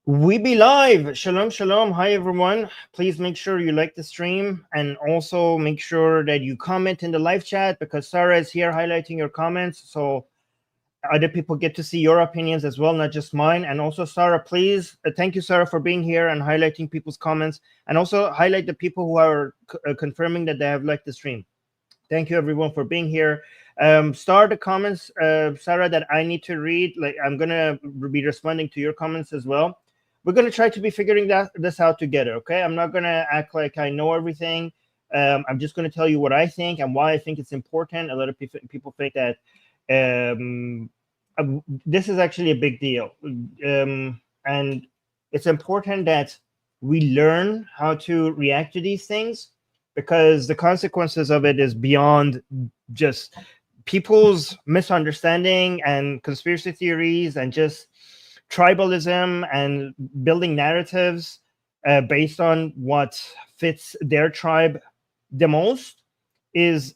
We be live. Shalom, shalom. Hi, everyone. Please make sure you like the stream and also make sure that you comment in the live chat because Sarah is here highlighting your comments. So other people get to see your opinions as well, not just mine. And also, Sarah, please, thank you, Sarah, for being here and highlighting people's comments. And also highlight the people who are confirming that they have liked the stream. Thank you, everyone, for being here. Start the comments, Sarah, that I need to read. Like I'm going to be responding to your comments as well. We're going to try to be figuring this out together, okay? I'm not going to act like I know everything. I'm just going to tell you what I think and why I think it's important. A lot of people think that this is actually a big deal. And it's important that we learn how to react to these things because the consequences of it is beyond just people's misunderstanding and conspiracy theories and just tribalism and building narratives based on what fits their tribe the most is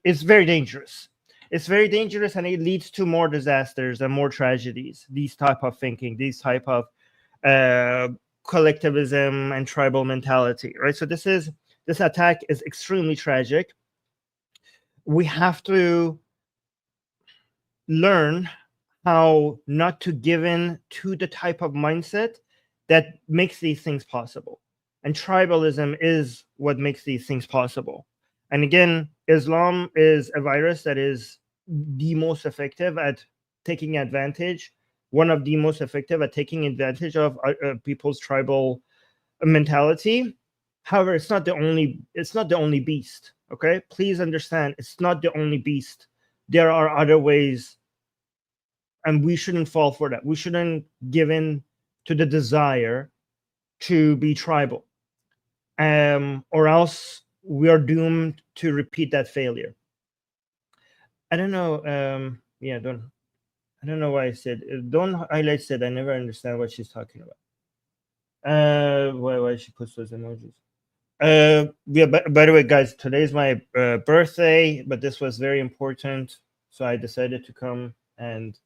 very dangerous. It's very dangerous and it leads to more disasters and more tragedies. These type of thinking, these type of collectivism and tribal mentality, right? So this attack is extremely tragic. We have to learn how not to give in to the type of mindset that makes these things possible. And tribalism is what makes these things possible. And again, Islam is a virus that is the most effective at taking advantage, one of the most effective at taking advantage of people's tribal mentality. However, it's not the only beast. Okay, please understand, it's not the only beast. There are other ways, and we shouldn't fall for that. We shouldn't give in to the desire to be tribal, or else we are doomed to repeat that failure. I don't know. I don't know why I said don't highlight said. I never understand what she's talking about. Why she puts those emojis? Yeah. By the way, guys, today's my birthday, but this was very important, so I decided to come and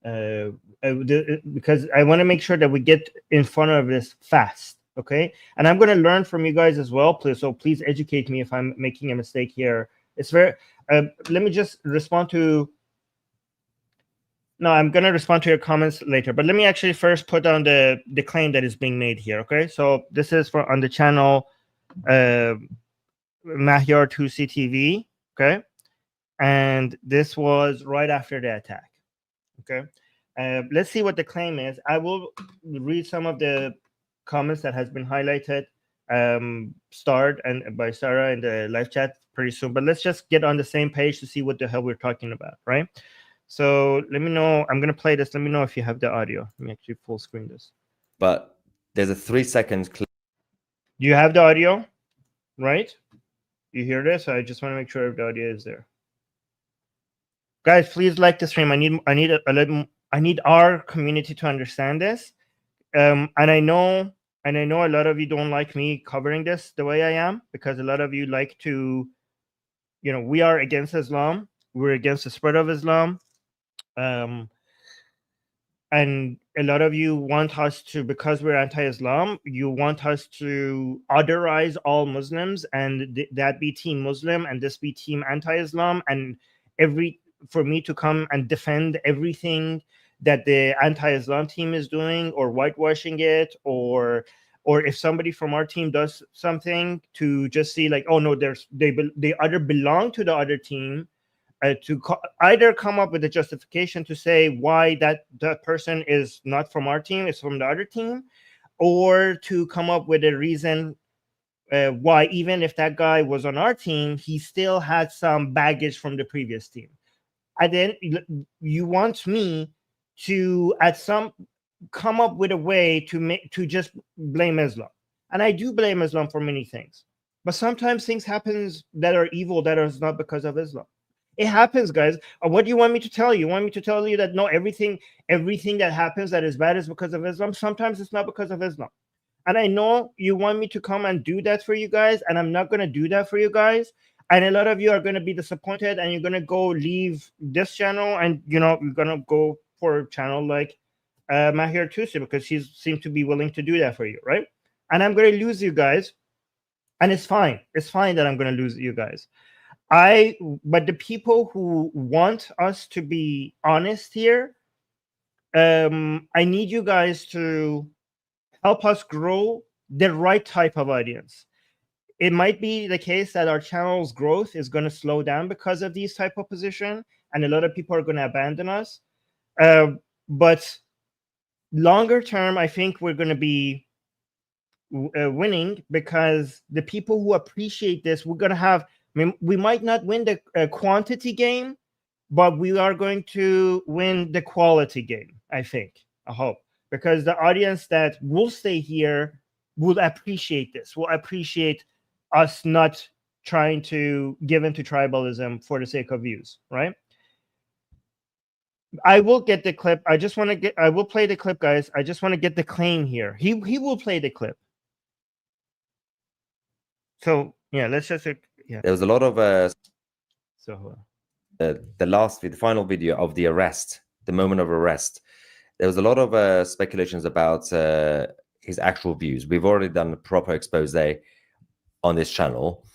because I want to make sure that we get in front of this fast. Okay, and I'm going to learn from you guys as well. Please educate me if I'm making a mistake here. It's very. Let me just respond to. No, I'm going to respond to your comments later, but let me actually first put on the claim that is being made here. Okay, so this is on the channel Mahyar Tousi TV. Okay, and this was right after the attack. Okay, let's see what the claim is. I will read some of the comments that has been highlighted, starred and by Sarah in the live chat pretty soon. But let's just get on the same page to see what the hell we're talking about, right? So let me know. I'm gonna play this. Let me know if you have the audio. Let me actually full screen this. But there's a 3-second clip. Do you have the audio? Right? You hear this? I just want to make sure the audio is there. Guys, please like the stream. I need our community to understand this. And I know a lot of you don't like me covering this the way I am because a lot of you like to, we are against Islam. We're against the spread of Islam. And a lot of you want us to, because we're anti-Islam, you want us to otherize all Muslims and that be team Muslim and this be team anti-Islam, and for me to come and defend everything that the anti-Islam team is doing or whitewashing it, or if somebody from our team does something, to just see like, oh no, they either belong to the other team, either come up with a justification to say why that person is not from our team, is from the other team, or to come up with a reason why even if that guy was on our team, he still had some baggage from the previous team. And then you want me to come up with a way to just blame Islam. And I do blame Islam for many things. But sometimes things happen that are evil that is not because of Islam. It happens, guys. What do you want me to tell you? You want me to tell you that no, everything that happens that is bad is because of Islam? Sometimes it's not because of Islam. And I know you want me to come and do that for you guys, and I'm not going to do that for you guys. And a lot of you are going to be disappointed, and you're going to go leave this channel, and you're going to go for a channel like Mahyar Tousi because she seemed to be willing to do that for you, right? And I'm going to lose you guys, and it's fine. It's fine that I'm going to lose you guys. But the people who want us to be honest here, I need you guys to help us grow the right type of audience. It might be the case that our channel's growth is going to slow down because of these type of position, and a lot of people are going to abandon us. But longer term, I think we're going to be winning because the people who appreciate this, we're going to have. I mean, we might not win the quantity game, but we are going to win the quality game. I think. I hope, because the audience that will stay here will appreciate this. Will appreciate us not trying to give into tribalism for the sake of views, right? I will get the clip. I just want to get. I will play the clip, guys. I just want to get the claim here. He will play the clip. So yeah, let's just yeah. There was a lot of So the final video of the arrest, the moment of arrest. There was a lot of speculations about his actual views. We've already done a proper expose on this channel,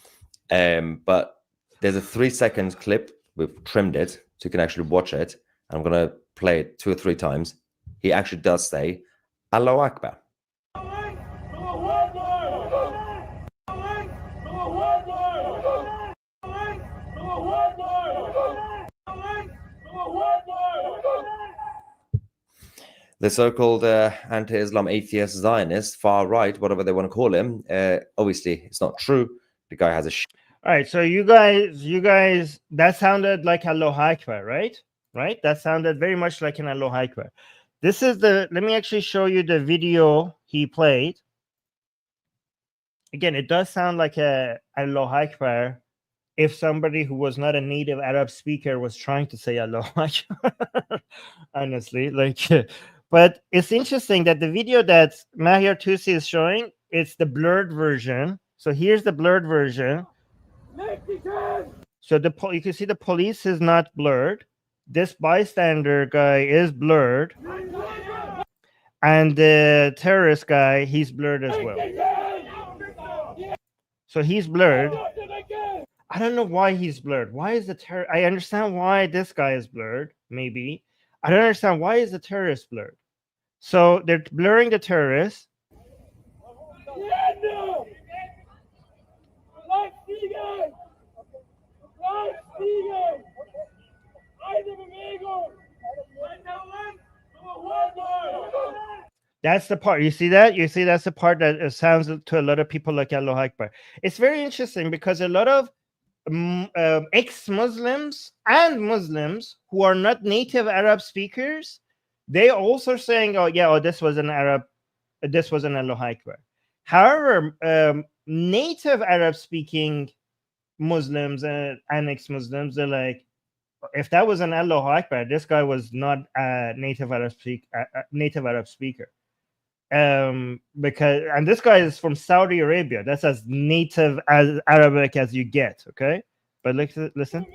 but there's a 3-second clip. We've trimmed it so you can actually watch it. I'm going to play it 2 or 3 times. He actually does say, Allahu Akbar. The so-called anti-Islam atheist Zionist, far right, whatever they want to call him, obviously it's not true. The guy has a all right, so you guys, that sounded like Allahu Akbar, right? Right? That sounded very much like an Allahu Akbar. This is let me actually show you the video he played. Again, it does sound like a Allahu Akbar if somebody who was not a native Arab speaker was trying to say Allahu Akbar. Honestly, like, but it's interesting that the video that Mahyar Tousi is showing, it's the blurred version. So here's the blurred version. So you can see the police is not blurred. This bystander guy is blurred. And the terrorist guy, he's blurred as well. So he's blurred. I don't know why he's blurred. Why is the I understand why this guy is blurred, maybe. I don't understand why is the terrorist blurred. So they're blurring the terrorist. That's the part. You see that? You see that's the part that sounds to a lot of people like Allahu Akbar. It's very interesting because a lot of ex-Muslims and Muslims who are not native Arab speakers, they also saying, "Oh yeah, this was an Arab, this was an Allahu Akbar." However, native Arab speaking Muslims and ex-Muslims, they're like, if that was an Allahu Akbar, this guy was not a native Arab speaker. Because and this guy is from Saudi Arabia. That's as native as Arabic as you get. Okay, but listen.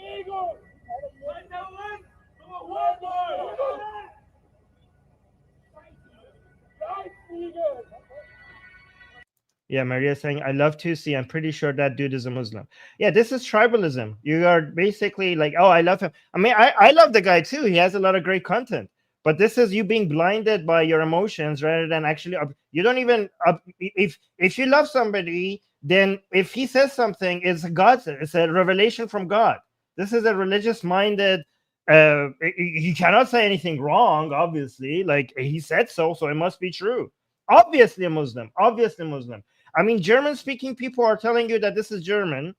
Yeah, Maria saying, I love Tousi. I'm pretty sure that dude is a Muslim. Yeah, this is tribalism. You are basically like, oh, I love him. I mean, I love the guy too. He has a lot of great content. But this is you being blinded by your emotions rather than actually, you don't even, if you love somebody, then if he says something, it's God, it's a revelation from God. This is a religious minded, you cannot say anything wrong, obviously. Like he said so it must be true. Obviously a Muslim, obviously Muslim. I mean, German-speaking people are telling you that this is German.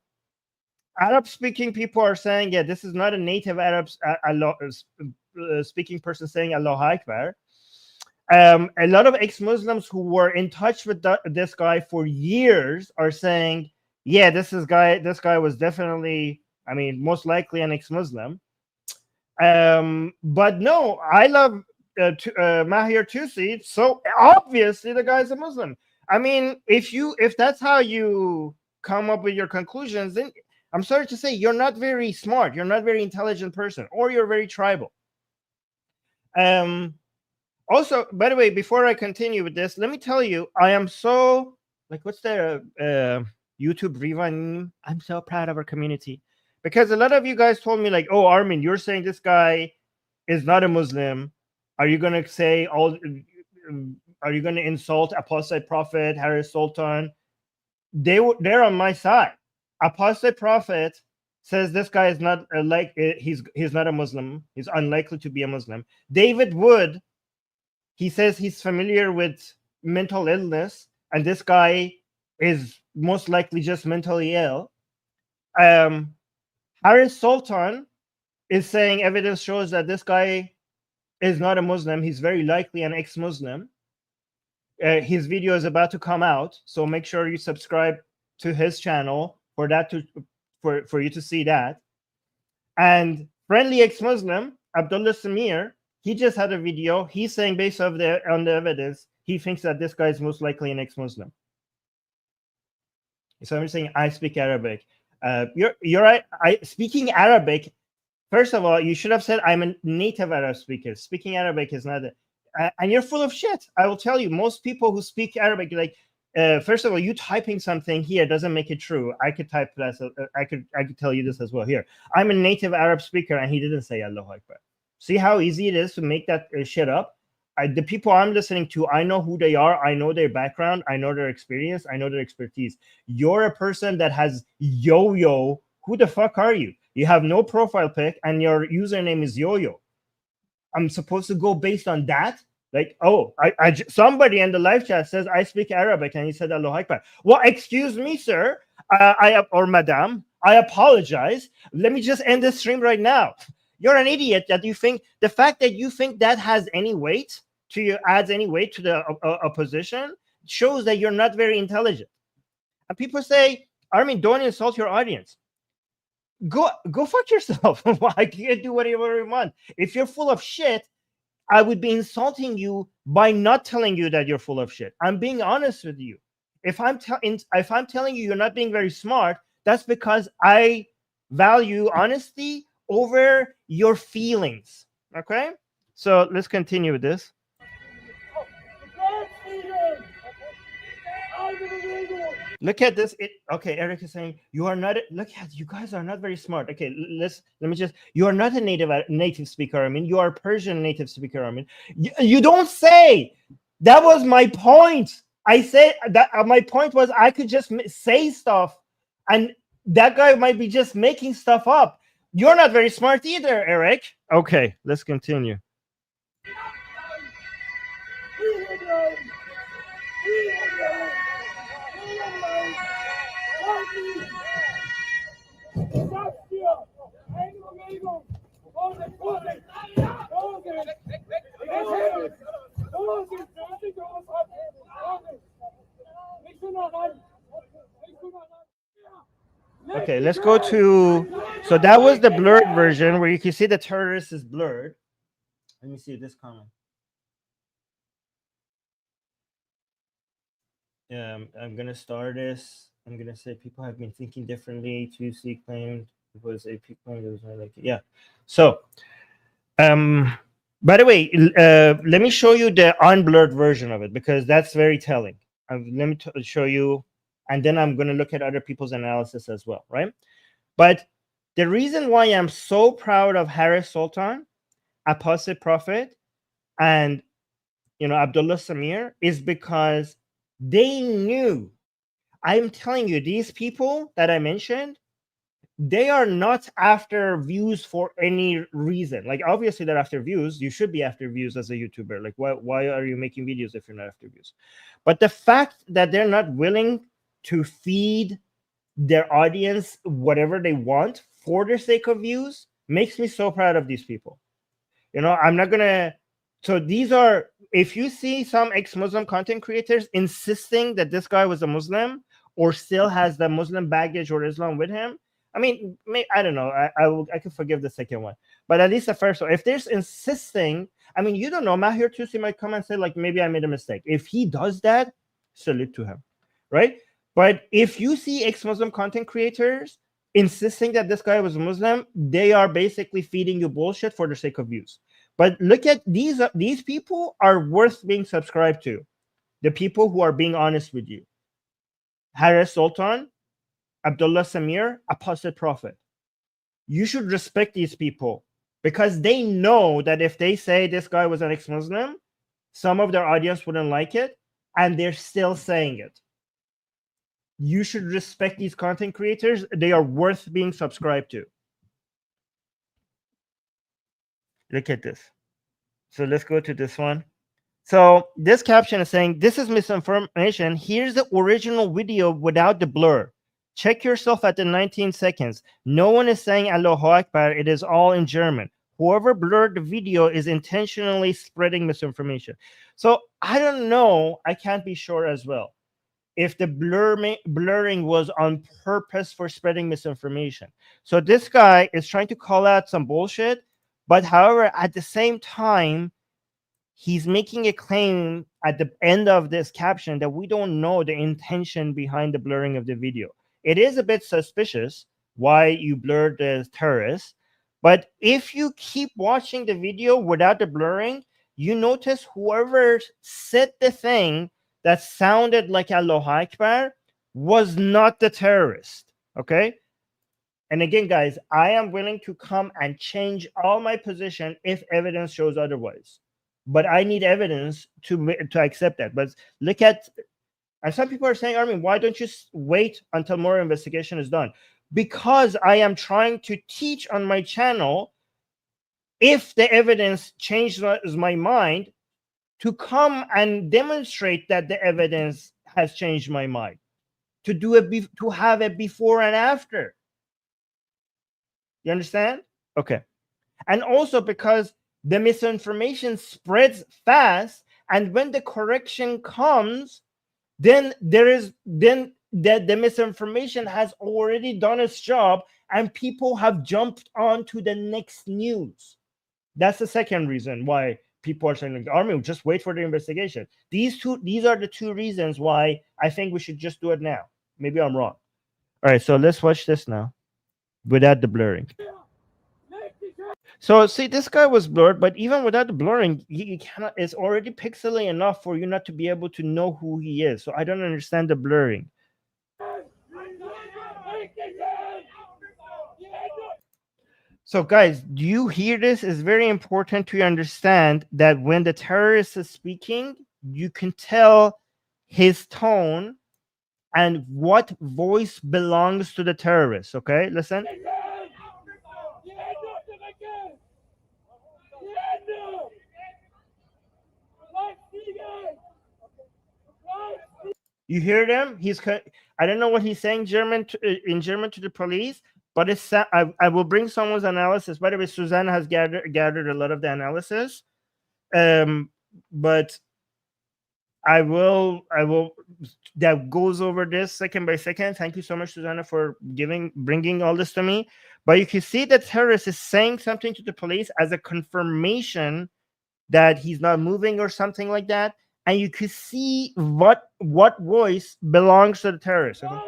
Arab-speaking people are saying, yeah, this is not a native Arab speaking person saying Allahu Akbar. A lot of ex-Muslims who were in touch with this guy for years are saying, yeah, this guy was definitely, I mean, most likely an ex-Muslim. But no, I love Mahyar Tousi, so obviously the guy's a Muslim. I mean, if that's how you come up with your conclusions, then I'm sorry to say you're not very smart, you're not a very intelligent person, or you're very tribal. Also, by the way, before I continue with this, let me tell you, I am so, like, what's the YouTube Rewind? I'm so proud of our community, because a lot of you guys told me, like, oh, Armin, you're saying this guy is not a Muslim. Are you going to say all, are you going to insult Apostate Prophet, Harris Sultan? They're on my side. Apostate Prophet says this guy is not he's not a Muslim. He's unlikely to be a Muslim. David Wood, he says he's familiar with mental illness, and this guy is most likely just mentally ill. Harris Sultan is saying evidence shows that this guy is not a Muslim. He's very likely an ex-Muslim. His video is about to come out, so make sure you subscribe to his channel for that for you to see that. And friendly ex-Muslim Abdullah Samir, he just had a video. He's saying, based on the evidence, he thinks that this guy is most likely an ex-Muslim. So I'm saying, I speak Arabic. You're right. Speaking Arabic. First of all, you should have said I'm a native Arab speaker. Speaking Arabic is not and you're full of shit. I will tell you, most people who speak Arabic, like, first of all, you typing something here doesn't make it true. I could type that. I could tell you this as well. Here, I'm a native Arab speaker, and he didn't say Allahu Akbar. See how easy it is to make that shit up? The people I'm listening to, I know who they are. I know their background. I know their experience. I know their expertise. You're a person that has yo-yo. Who the fuck are you? You have no profile pic, and your username is yo-yo. I'm supposed to go based on that? Like, oh, somebody in the live chat says I speak Arabic, and he said Allahu Akbar. Well, excuse me, sir, or madam, I apologize. Let me just end this stream right now. You're an idiot that you think the fact that you think that has any weight to you, adds any weight to the opposition, shows that you're not very intelligent. And people say, Armin, don't insult your audience. Go fuck yourself. I can't do whatever you want. If you're full of shit, I would be insulting you by not telling you that you're full of shit. I'm being honest with you. If I'm telling you you're not being very smart, that's because I value honesty over your feelings. Okay? So let's continue with this. Look at this. Okay, Eric is saying you are not. Look at you guys are not very smart. Okay, let me just. You are not a native speaker. I mean, you are a Persian native speaker. I mean, you don't say. That was my point. I said that my point was I could just say stuff, and that guy might be just making stuff up. You're not very smart either, Eric. Okay, let's continue. Okay, let's go to, so that was the blurred version where you can see the terrorist is blurred. Let me see this comment. I'm gonna start this. I'm gonna say people have been thinking differently. Tousi claimed it was AP claimed it was not like it. Yeah. So, by the way, let me show you the unblurred version of it because that's very telling. Let me show you, and then I'm gonna look at other people's analysis as well, right? But the reason why I'm so proud of Harris Sultan, Apostate Prophet, and Abdullah Samir is because they knew. I'm telling you, these people that I mentioned, they are not after views for any reason. Like, obviously, they're after views. You should be after views as a YouTuber. Like, why are you making videos if you're not after views? But the fact that they're not willing to feed their audience whatever they want for the sake of views makes me so proud of these people. I'm not going to. So these are, if you see some ex-Muslim content creators insisting that this guy was a Muslim or still has the Muslim baggage or Islam with him, I mean, I don't know. I could forgive the second one, but at least the first one. If there's insisting, I mean, you don't know. Mahyar Tousi might come and say, like, maybe I made a mistake. If he does that, salute to him, right? But if you see ex-Muslim content creators insisting that this guy was a Muslim, they are basically feeding you bullshit for the sake of views. But look at these people are worth being subscribed to. The people who are being honest with you. Harris Sultan, Abdullah Samir, Apostate Prophet. You should respect these people because they know that if they say this guy was an ex-Muslim, some of their audience wouldn't like it, and they're still saying it. You should respect these content creators. They are worth being subscribed to. Look at this. So let's go to this one. So this caption is saying, this is misinformation. Here's the original video without the blur. Check yourself at the 19 seconds. No one is saying Allahu Akbar. It is all in German. Whoever blurred the video is intentionally spreading misinformation. So I don't know. I can't be sure as well if the blurring was on purpose for spreading misinformation. So this guy is trying to call out some bullshit, but however, at the same time, he's making a claim at the end of this caption that we don't know the intention behind the blurring of the video. It is a bit suspicious why you blurred the terrorists, but if you keep watching the video without the blurring, you notice whoever said the thing that sounded like Allahu Akbar was not the terrorist, okay? And again, guys, I am willing to come and change all my position if evidence shows otherwise. But I need evidence to accept that. But look at, and some people are saying, Armin, why don't you wait until more investigation is done? Because I am trying to teach on my channel, if the evidence changes my mind, to come and demonstrate that the evidence has changed my mind, to have a before and after. You understand? Okay. And also because the misinformation spreads fast, and when the correction comes, then the misinformation has already done its job, and people have jumped on to the next news. That's the second reason why people are saying, Armin, just wait for the investigation. These are the two reasons why I think we should just do it now. Maybe I'm wrong. All right, so let's watch this now without the blurring. So see, this guy was blurred, but even without the blurring, he cannot. It's already pixely enough for you not to be able to know who he is. So I don't understand the blurring. So guys, do you hear this? It's very important to understand that when the terrorist is speaking, you can tell his tone and what voice belongs to the terrorist. Okay, listen. You hear them? I don't know what he's saying in German to the police, but it's I will bring someone's analysis. By the way, Susanna has gathered a lot of the analysis, but I will that goes over this second by second. Thank you so much, Susanna, for bringing all this to me. But you can see that terrorist is saying something to the police as a confirmation that he's not moving or something like that, and you can see what voice belongs to the terrorist. Okay?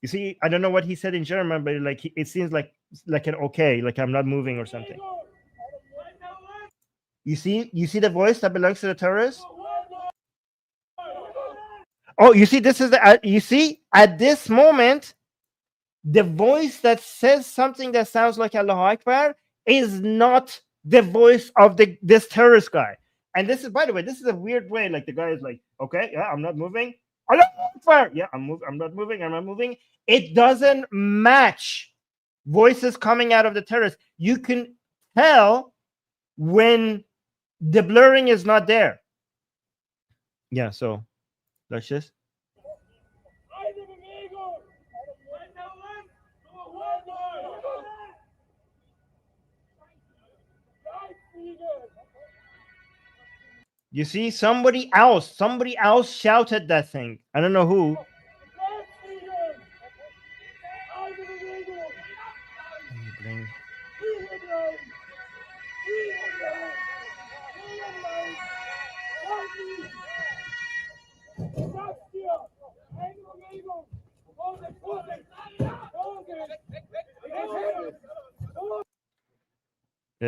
You see, I don't know what he said in German, but like it seems like an okay, like I'm not moving or something. You see the voice that belongs to the terrorist? Oh, you see, this is you see at this moment, the voice that says something that sounds like Allahu Akbar is not the voice of this terrorist guy. And this is, by the way, this is a weird way. Like the guy is like, okay, yeah, I'm not moving. Allahu Akbar. Yeah, I'm not moving. I'm not moving. It doesn't match voices coming out of the terrorist. You can tell when the blurring is not there. Yeah, so that's just. You see, somebody else shouted that thing. I don't know who.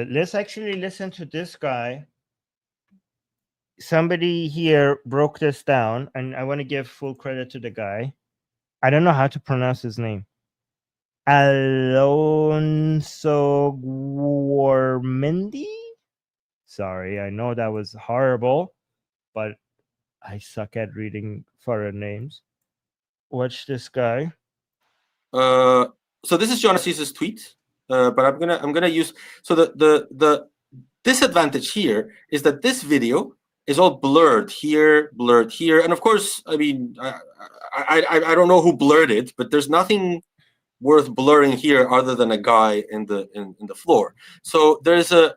Let's actually listen to this guy. Somebody here broke this down, and I want to give full credit to the guy. I don't know how to pronounce his name. Alonso Guarmendi? Sorry, I know that was horrible, but I suck at reading foreign names. Watch this guy. So this is Jonas's tweet, but I'm gonna use, so the disadvantage here is that this video is all blurred here, and of course, I mean, I don't know who blurred it, but there's nothing worth blurring here other than a guy in the floor. So there's an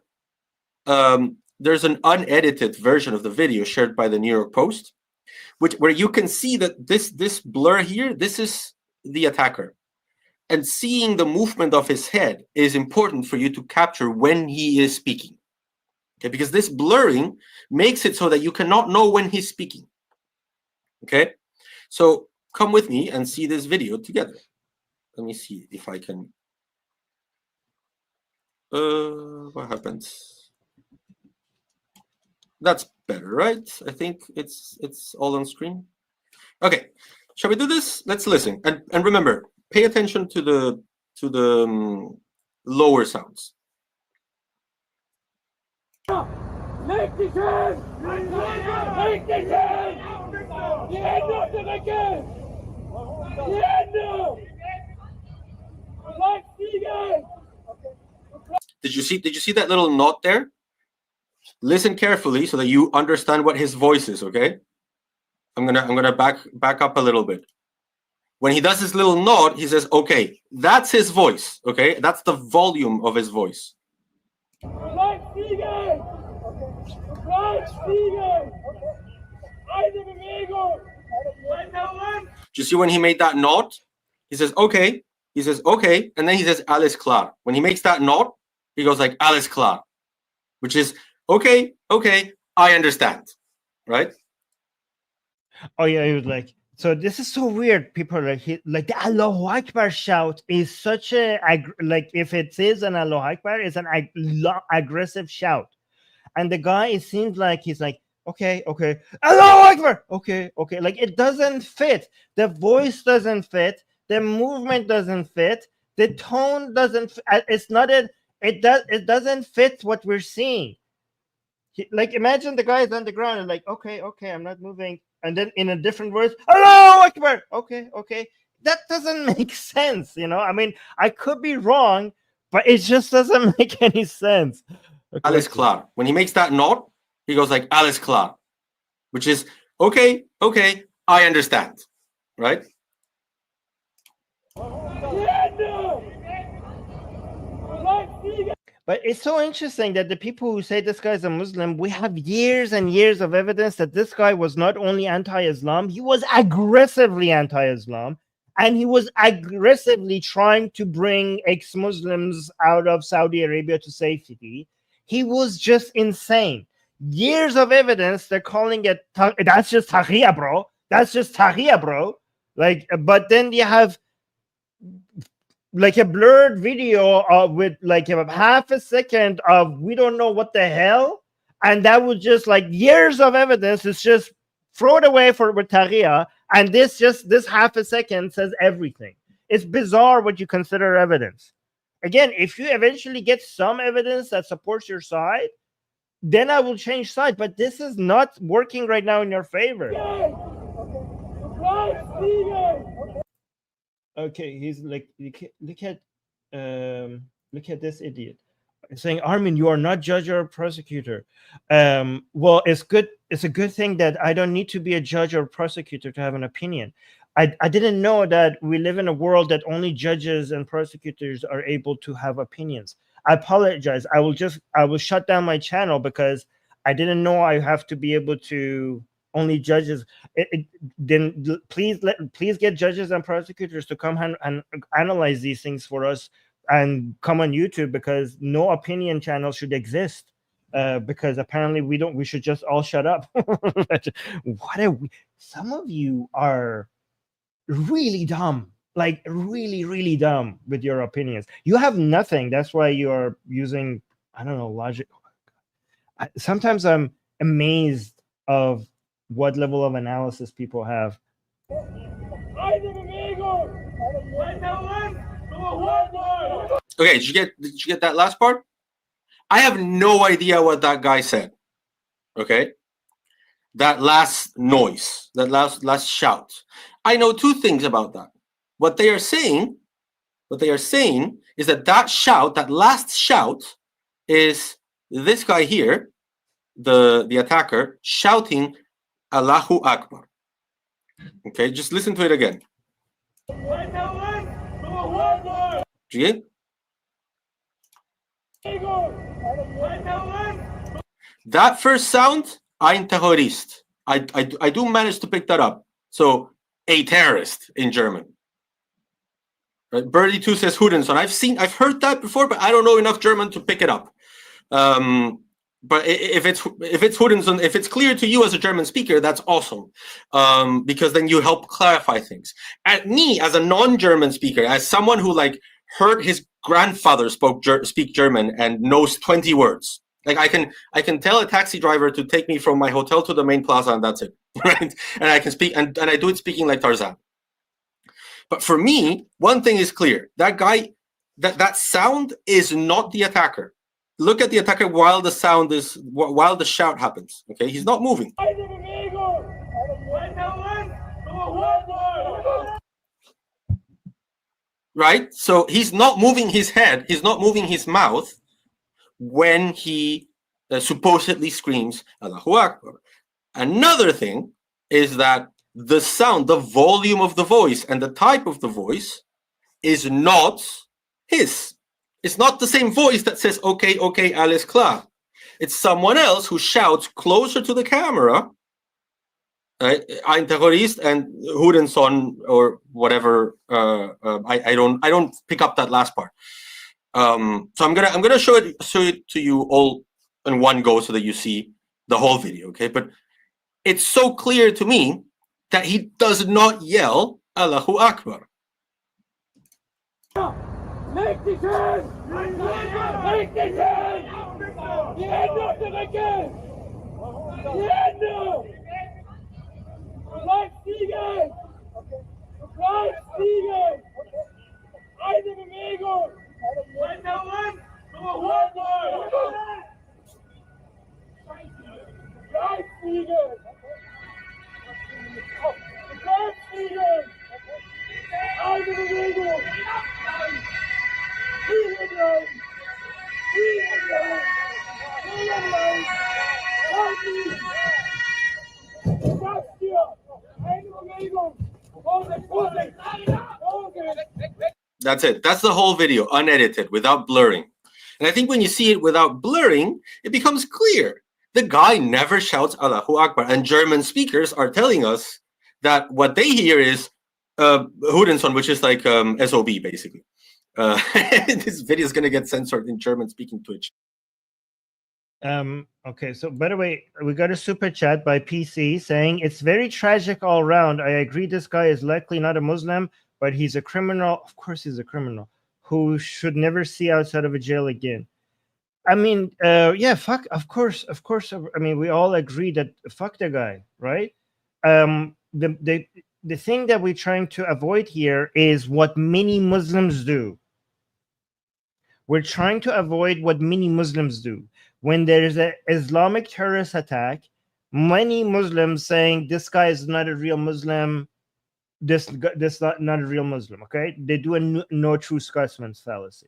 unedited version of the video shared by the New York Post, where you can see that this blur here, this is the attacker, and seeing the movement of his head is important for you to capture when he is speaking. Okay, because this blurring makes it so that you cannot know when he's speaking. Okay, so come with me and see this video together. Let me see if I can. What happens? That's better, right? I think it's all on screen. Okay, shall we do this? Let's listen, and remember, pay attention to the lower sounds. Did you see that little knot there? Listen carefully so that you understand what his voice is, okay? I'm gonna back up a little bit. When he does this little nod, he says, okay, that's his voice, okay? That's the volume of his voice. Do you see when he made that nod? He says, okay. He says, okay. And then he says, alles klar. When he makes that nod, he goes like, alles klar, which is, okay, I understand, right? Oh yeah, he was like, so this is so weird. People are like the Allahu Akbar shout is such a, like if it is an Allahu Akbar, it's an aggressive shout. And the guy, it seems like he's like, okay, Allahu Akbar, okay. Like it doesn't fit. The voice doesn't fit. The movement doesn't fit. The tone doesn't, it's not it doesn't fit what we're seeing. Like imagine the guy is on the ground and like, okay, I'm not moving. And then in a different voice, Allahu Akbar, okay. That doesn't make sense, you know? I mean, I could be wrong, but it just doesn't make any sense. Okay. Alles klar. When he makes that nod, he goes like, alles klar, which is, okay, I understand, right? But it's so interesting that the people who say this guy is a Muslim, we have years and years of evidence that this guy was not only anti-Islam, he was aggressively anti-Islam, and he was aggressively trying to bring ex-Muslims out of Saudi Arabia to safety. He was just insane. Years of evidence, they're calling it, that's just tahiyya, bro. That's just tahiyya, bro. Like, but then you have like a blurred video with like a half a second of we don't know what the hell, and that was just like years of evidence. It's just throw it away with tahiyya, and this half a second says everything. It's bizarre what you consider evidence. Again, if you eventually get some evidence that supports your side, then I will change side. But this is not working right now in your favor. Okay, he's like, look at this idiot saying, Armin, you are not judge or prosecutor. Well, it's good. It's a good thing that I don't need to be a judge or prosecutor to have an opinion. I didn't know that we live in a world that only judges and prosecutors are able to have opinions. I apologize. I will shut down my channel because I didn't know I have to be able to only judges. Then please get judges and prosecutors to come and analyze these things for us and come on YouTube, because no opinion channel should exist. Because apparently we should just all shut up. Some of you are really dumb, like really dumb with your opinions. You have nothing. That's why you are using I don't know, logic. Sometimes I'm amazed of what level of analysis people have. Okay, did you get that last part? I have no idea what that guy said. Okay, that last noise, that last shout. I know two things about that. What they are saying is that shout, that last shout, is this guy here, the attacker, shouting Allahu Akbar. Okay, just listen to it again. Do you get? That first sound, ein Terrorist. I do manage to pick that up. So, a terrorist in German. Right? Birdie 2 says Hurensohn. I've heard that before, but I don't know enough German to pick it up. But if it's Hurensohn, if it's clear to you as a German speaker, that's awesome, because then you help clarify things. At me, as a non-German speaker, as someone who like heard his grandfather speak German and knows 20 words, like I can tell a taxi driver to take me from my hotel to the main plaza, and that's it, right? And I can speak, and I do it speaking like Tarzan. But for me, one thing is clear: that guy, that sound is not the attacker. Look at the attacker while the shout happens. Okay, he's not moving. Right? So he's not moving his head, he's not moving his mouth when he supposedly screams Allahu Akbar. Another thing is that the sound, the volume of the voice and the type of the voice is not his. It's not the same voice that says, okay, okay, alles klar. It's someone else who shouts closer to the camera, ein Terrorist and Hurensohn or whatever. I don't pick up that last part. So I'm gonna show it to you all in one go so that you see the whole video, okay? But it's so clear to me that he does not yell Allahu Akbar. Leg dich hin! Leg dich hin! Die Hände auf den Rücken! Die Hände! Du bleibst liegen! Du bleibst liegen! Eine Bewegung! Weiter Mann! Nummer 100! Du bleibst liegen! Du bleibst liegen! Eine Bewegung! That's it. That's the whole video, unedited, without blurring. And I think when you see it without blurring, it becomes clear. The guy never shouts Allahu Akbar. And German speakers are telling us that what they hear is Hurensohn, which is like SOB, basically. This video is going to get censored in German-speaking Twitch. Okay, so by the way, we got a super chat by PC saying, it's very tragic all around. I agree this guy is likely not a Muslim, but he's a criminal. Of course he's a criminal who should never see outside of a jail again. I mean, yeah, fuck, of course. I mean, we all agree that fuck the guy, right? The thing that we're trying to avoid here is what many Muslims do. We're trying to avoid what many Muslims do. When there is an Islamic terrorist attack, many Muslims saying this guy is not a real Muslim, this not a real Muslim, okay? They do a no true Scotsman's fallacy.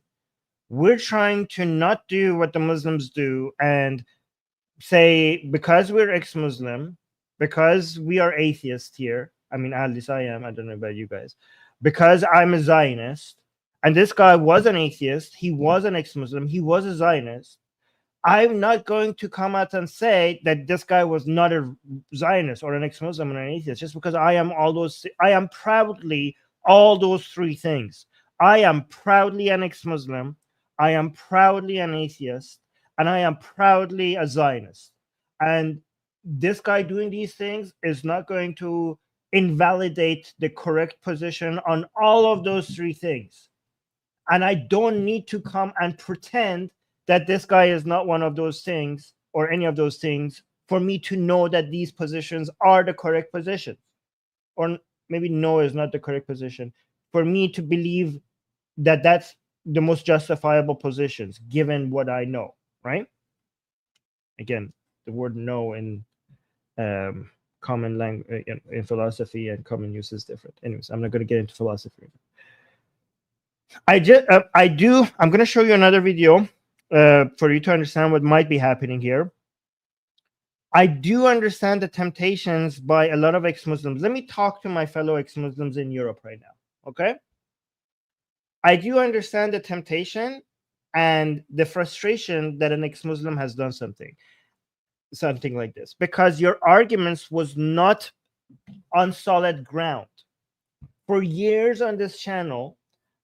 We're trying to not do what the Muslims do and say, because we're ex-Muslim, because we are atheist here, I mean, at least I am, I don't know about you guys, because I'm a Zionist, and this guy was an atheist, he was an ex-Muslim, he was a Zionist, I'm not going to come out and say that this guy was not a Zionist or an ex-Muslim or an atheist, just because I am all those, I am proudly all those three things. I am proudly an ex-Muslim, I am proudly an atheist, and I am proudly a Zionist. And this guy doing these things is not going to invalidate the correct position on all of those three things. And I don't need to come and pretend that this guy is not one of those things or any of those things for me to know that these positions are the correct positions. Or maybe no is not the correct position. For me to believe that that's the most justifiable positions given what I know, right? Again, the word no in common language in philosophy and common use is different. Anyways, I'm not going to get into philosophy. I'm going to show you another video for you to understand what might be happening here. I do understand the temptations by a lot of ex-Muslims. Let me talk to my fellow ex-Muslims in Europe right now, okay? I do understand the temptation and the frustration that an ex-Muslim has done something like this, because your arguments was not on solid ground. For years on this channel,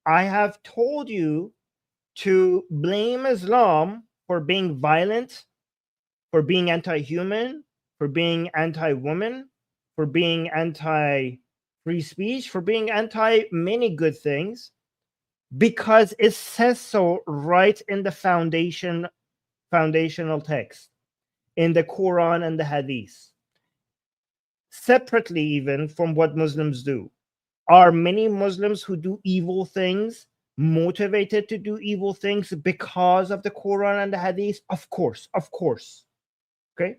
I have told you to blame Islam for being violent, for being anti-human, for being anti-woman, for being anti-free speech, for being anti-many good things, because it says so right in the foundational text, in the Quran and the Hadith. Separately even from what Muslims do. Are many Muslims who do evil things motivated to do evil things because of the Quran and the Hadith? Of course. Okay,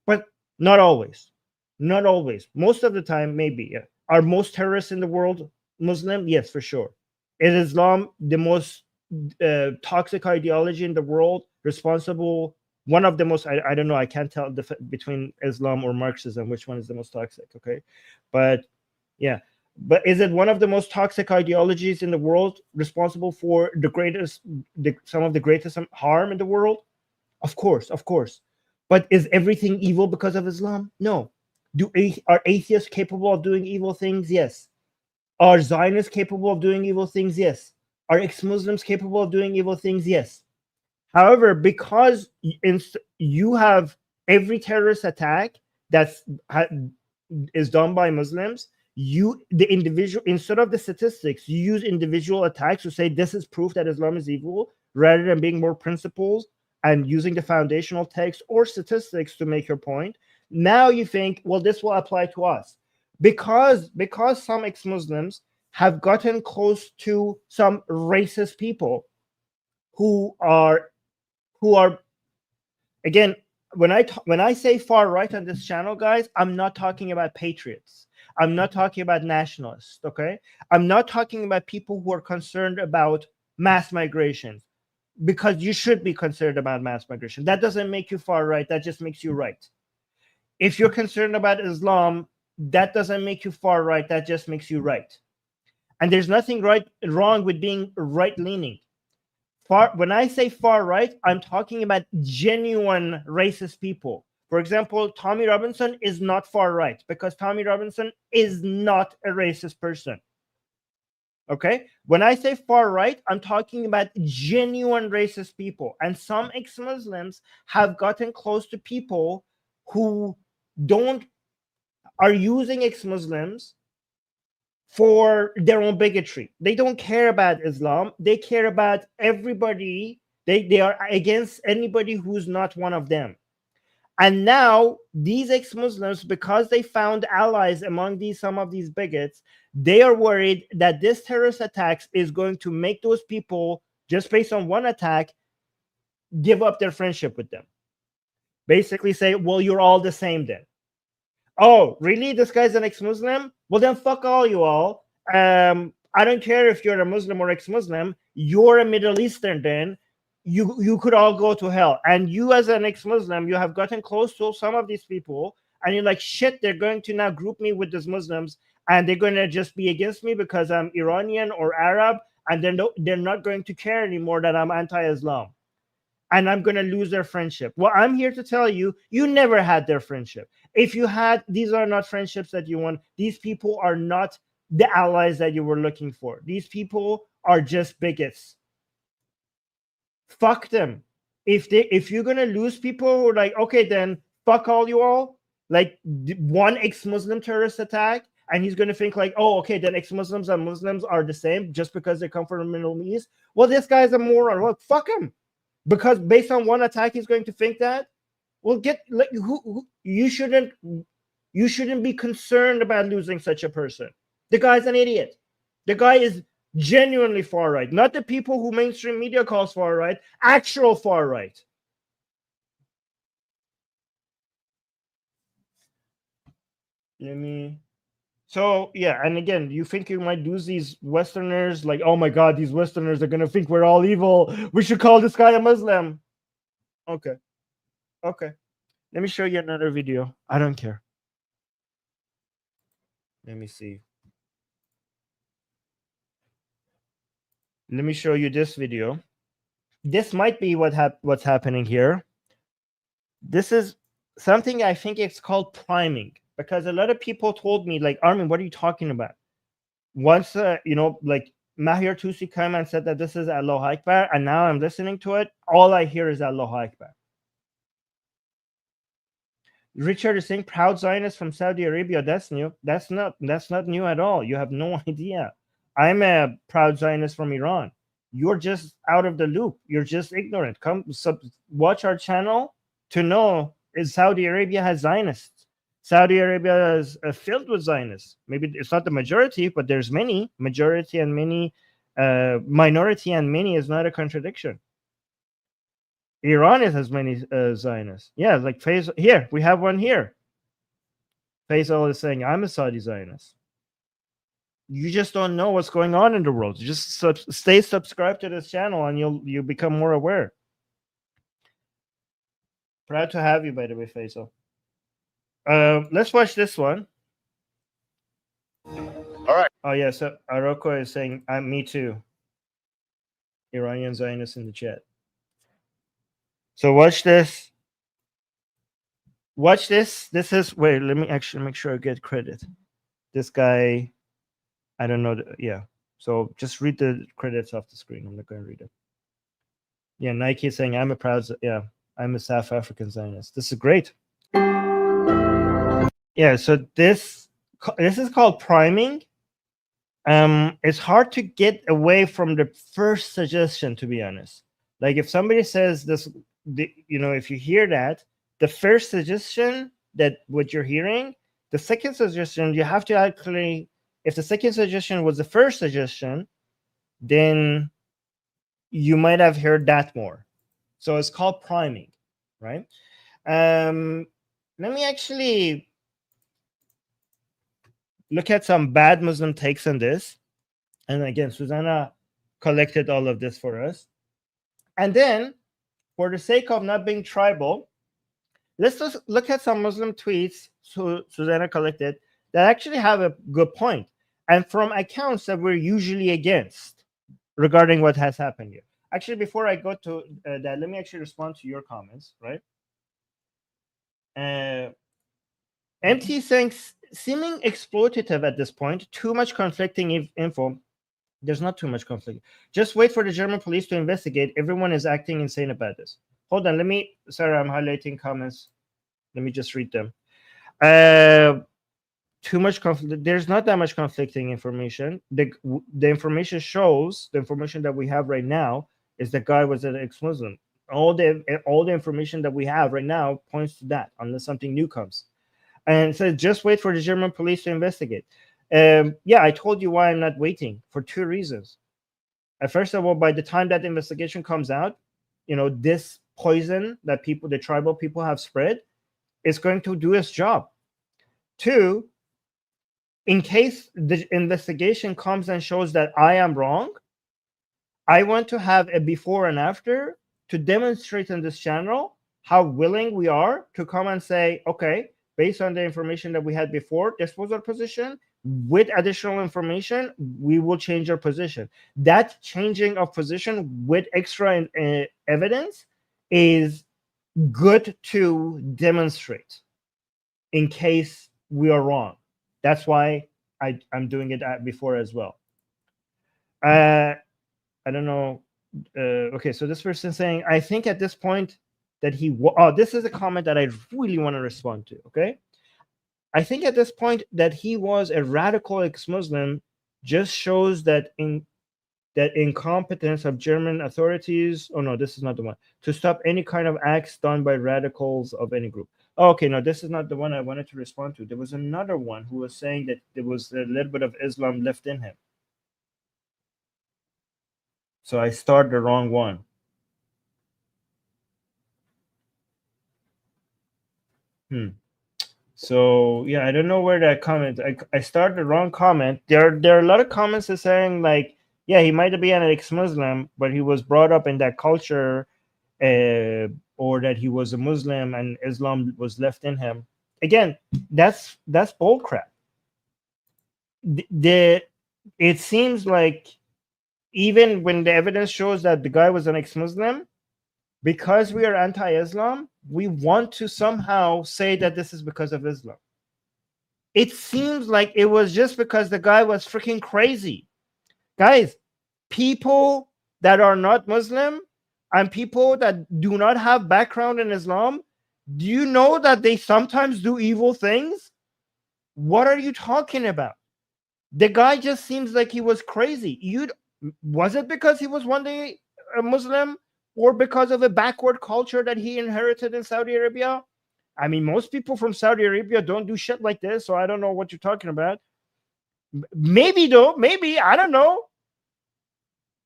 but not always. Not always. Most of the time, maybe. Yeah. Are most terrorists in the world Muslim? Yes, for sure. Is Islam the most toxic ideology in the world? Responsible? One of the most, I don't know, I can't tell between Islam or Marxism, which one is the most toxic, okay? But yeah. But is it one of the most toxic ideologies in the world, responsible for some of the greatest harm in the world? Of course. But is everything evil because of Islam? No. Are atheists capable of doing evil things? Yes. Are Zionists capable of doing evil things? Yes. Are ex-Muslims capable of doing evil things? Yes. However, because you have every terrorist attack is done by Muslims, the individual, instead of the statistics, you use individual attacks to say this is proof that Islam is evil, rather than being more principles and using the foundational text or statistics to make your point. Now you think, well, this will apply to us. Because some ex-Muslims have gotten close to some racist people who are again, when I say far right on this channel, guys, I'm not talking about patriots. I'm not talking about nationalists, okay? I'm not talking about people who are concerned about mass migration, because you should be concerned about mass migration. That doesn't make you far right. That just makes you right. If you're concerned about Islam, that doesn't make you far right. That just makes you right. And there's nothing wrong with being right-leaning. When I say far right, I'm talking about genuine racist people. For example, Tommy Robinson is not far right, because Tommy Robinson is not a racist person. Okay? When I say far right, I'm talking about genuine racist people. And some ex-Muslims have gotten close to people who are using ex-Muslims for their own bigotry. They don't care about Islam. They care about everybody. They are against anybody who's not one of them. And now these ex-Muslims, because they found allies among some of these bigots, they are worried that this terrorist attacks is going to make those people, just based on one attack, give up their friendship with them. Basically say, well, you're all the same then. Oh, really? This guy's an ex-Muslim? Well, then fuck all you all. I don't care if you're a Muslim or ex-Muslim. You're a Middle Eastern then. You could all go to hell. And you as an ex-Muslim, you have gotten close to some of these people, and you're like, shit, they're going to now group me with these Muslims, and they're going to just be against me because I'm Iranian or Arab, and they're not going to care anymore that I'm anti-Islam. And I'm going to lose their friendship. Well, I'm here to tell you, you never had their friendship. If you had, these are not friendships that you want. These people are not the allies that you were looking for. These people are just bigots. Fuck them. If you're going to lose people who are like, okay, then fuck all you all. Like one ex-Muslim terrorist attack, and he's going to think like, oh, okay, then ex-Muslims and Muslims are the same just because they come from the Middle East. Well, this guy's a moron. Well, fuck him. because based on one attack he's going to think that. Well, get like who you shouldn't be concerned about losing such a person. The guy's an idiot. The guy is genuinely far right, not the people who mainstream media calls far right, actual far right. So yeah, and again, you think you might lose these Westerners, like, oh my God, these Westerners are gonna think we're all evil. We should call this guy a Muslim. Okay. Let me show you another video. I don't care. Let me see. Let me show you this video. This might be what's happening here. This is something I think it's called priming, because a lot of people told me, like, Armin, what are you talking about? Once, like Mahyar Tousi came and said that this is Allahu Akbar, and now I'm listening to it, all I hear is Allahu Akbar. Richard is saying proud Zionist from Saudi Arabia. That's new. That's not new at all. You have no idea. I'm a proud Zionist from Iran. You're just out of the loop. You're just ignorant. Come watch our channel to know is Saudi Arabia has Zionists. Saudi Arabia is filled with Zionists. Maybe it's not the majority, but there's many. Majority and many, minority and many is not a contradiction. Iran has many Zionists. Yeah, like Faisal. Here, we have one here. Faisal is saying, I'm a Saudi Zionist. You just don't know what's going on in the world. You just stay subscribed to this channel and you'll become more aware. Proud to have you, by the way, Faisal. Let's watch this one. All right. Oh, yeah, so Aroko is saying, me too. Iranian Zionists in the chat. So watch this. Watch this. This is, wait, let me actually make sure I get credit. This guy, I don't know. Yeah. So just read the credits off the screen. I'm not going to read it. Yeah, Nike is saying, I'm a South African Zionist. This is great. Yeah, so this is called priming. It's hard to get away from the first suggestion, to be honest. Like if somebody says this, if you hear that, the first suggestion that what you're hearing, the second suggestion, you have to actually, if the second suggestion was the first suggestion, then you might have heard that more. So it's called priming, right? Let me actually look at some bad Muslim takes on this. And again, Susanna collected all of this for us. And then, for the sake of not being tribal, let's just look at some Muslim tweets Susanna collected that actually have a good point, and from accounts that we're usually against regarding what has happened here. Actually, before I go to that, let me actually respond to your comments, right? MT saying, seeming exploitative at this point, too much conflicting info. There's not too much conflict. Just wait for the German police to investigate. Everyone is acting insane about this. Hold on, Sarah, I'm highlighting comments. Let me just read them. Too much conflict. There's not that much conflicting information. The information shows, the information that we have right now is the guy was an ex-Muslim. All the information that we have right now points to that, unless something new comes. And so just wait for the German police to investigate. Yeah, I told you why I'm not waiting, for two reasons. First of all, by the time that investigation comes out, this poison that the tribal people have spread is going to do its job. Two, in case the investigation comes and shows that I am wrong, I want to have a before and after to demonstrate on this channel how willing we are to come and say, okay, based on the information that we had before, this was our position. With additional information, we will change our position. That changing of position with extra evidence is good to demonstrate in case we are wrong. That's why I'm doing it before as well. I don't know. Okay, so this person saying, I think at this point that this is a comment that I really want to respond to, okay? I think at this point that he was a radical ex-Muslim just shows that that incompetence of German authorities. Oh no, this is not the one. To stop any kind of acts done by radicals of any group. Oh, okay, no, this is not the one I wanted to respond to. There was another one who was saying that there was a little bit of Islam left in him. So I started the wrong one. So yeah, I don't know where that comment. I started the wrong comment. There are a lot of comments that saying like, yeah, he might be an ex-Muslim, but he was brought up in that culture, or that he was a Muslim and Islam was left in him. Again, that's bullcrap. It seems like even when the evidence shows that the guy was an ex-Muslim, because we are anti-Islam, we want to somehow say that this is because of Islam. It seems like it was just because the guy was freaking crazy. Guys, people that are not Muslim and people that do not have background in Islam, do you know that they sometimes do evil things? What are you talking about? The guy just seems like he was crazy. Was it because he was one day a Muslim, or because of a backward culture that he inherited in Saudi Arabia? I mean, most people from Saudi Arabia don't do shit like this, so I don't know what you're talking about. Maybe though, maybe, I don't know.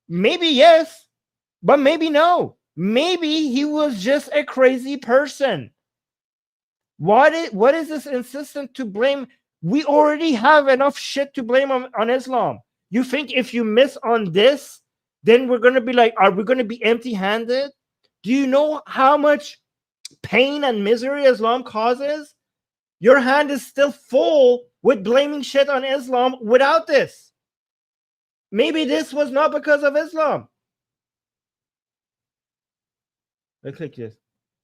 Maybe yes, but maybe no. Maybe he was just a crazy person. What is this insistence to blame? We already have enough shit to blame on Islam. You think if you miss on this, then we're going to be like, are we going to be empty-handed? Do you know how much pain and misery Islam causes? Your hand is still full with blaming shit on Islam without this. Maybe this was not because of Islam. Look like this.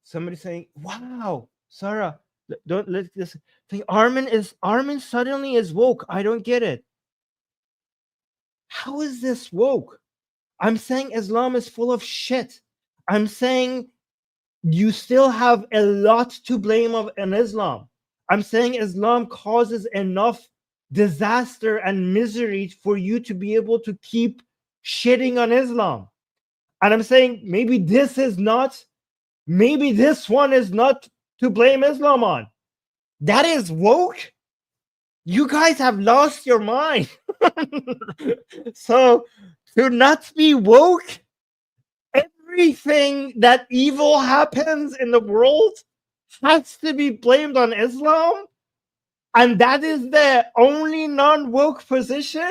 Somebody saying, wow, Sarah, don't let this thing. Armin suddenly is woke. I don't get it. How is this woke? I'm saying Islam is full of shit. I'm saying you still have a lot to blame on Islam. I'm saying Islam causes enough disaster and misery for you to be able to keep shitting on Islam. And I'm saying maybe this one is not to blame Islam on. That is woke? You guys have lost your mind. So to not be woke, everything that evil happens in the world has to be blamed on Islam, and that is the only non-woke position.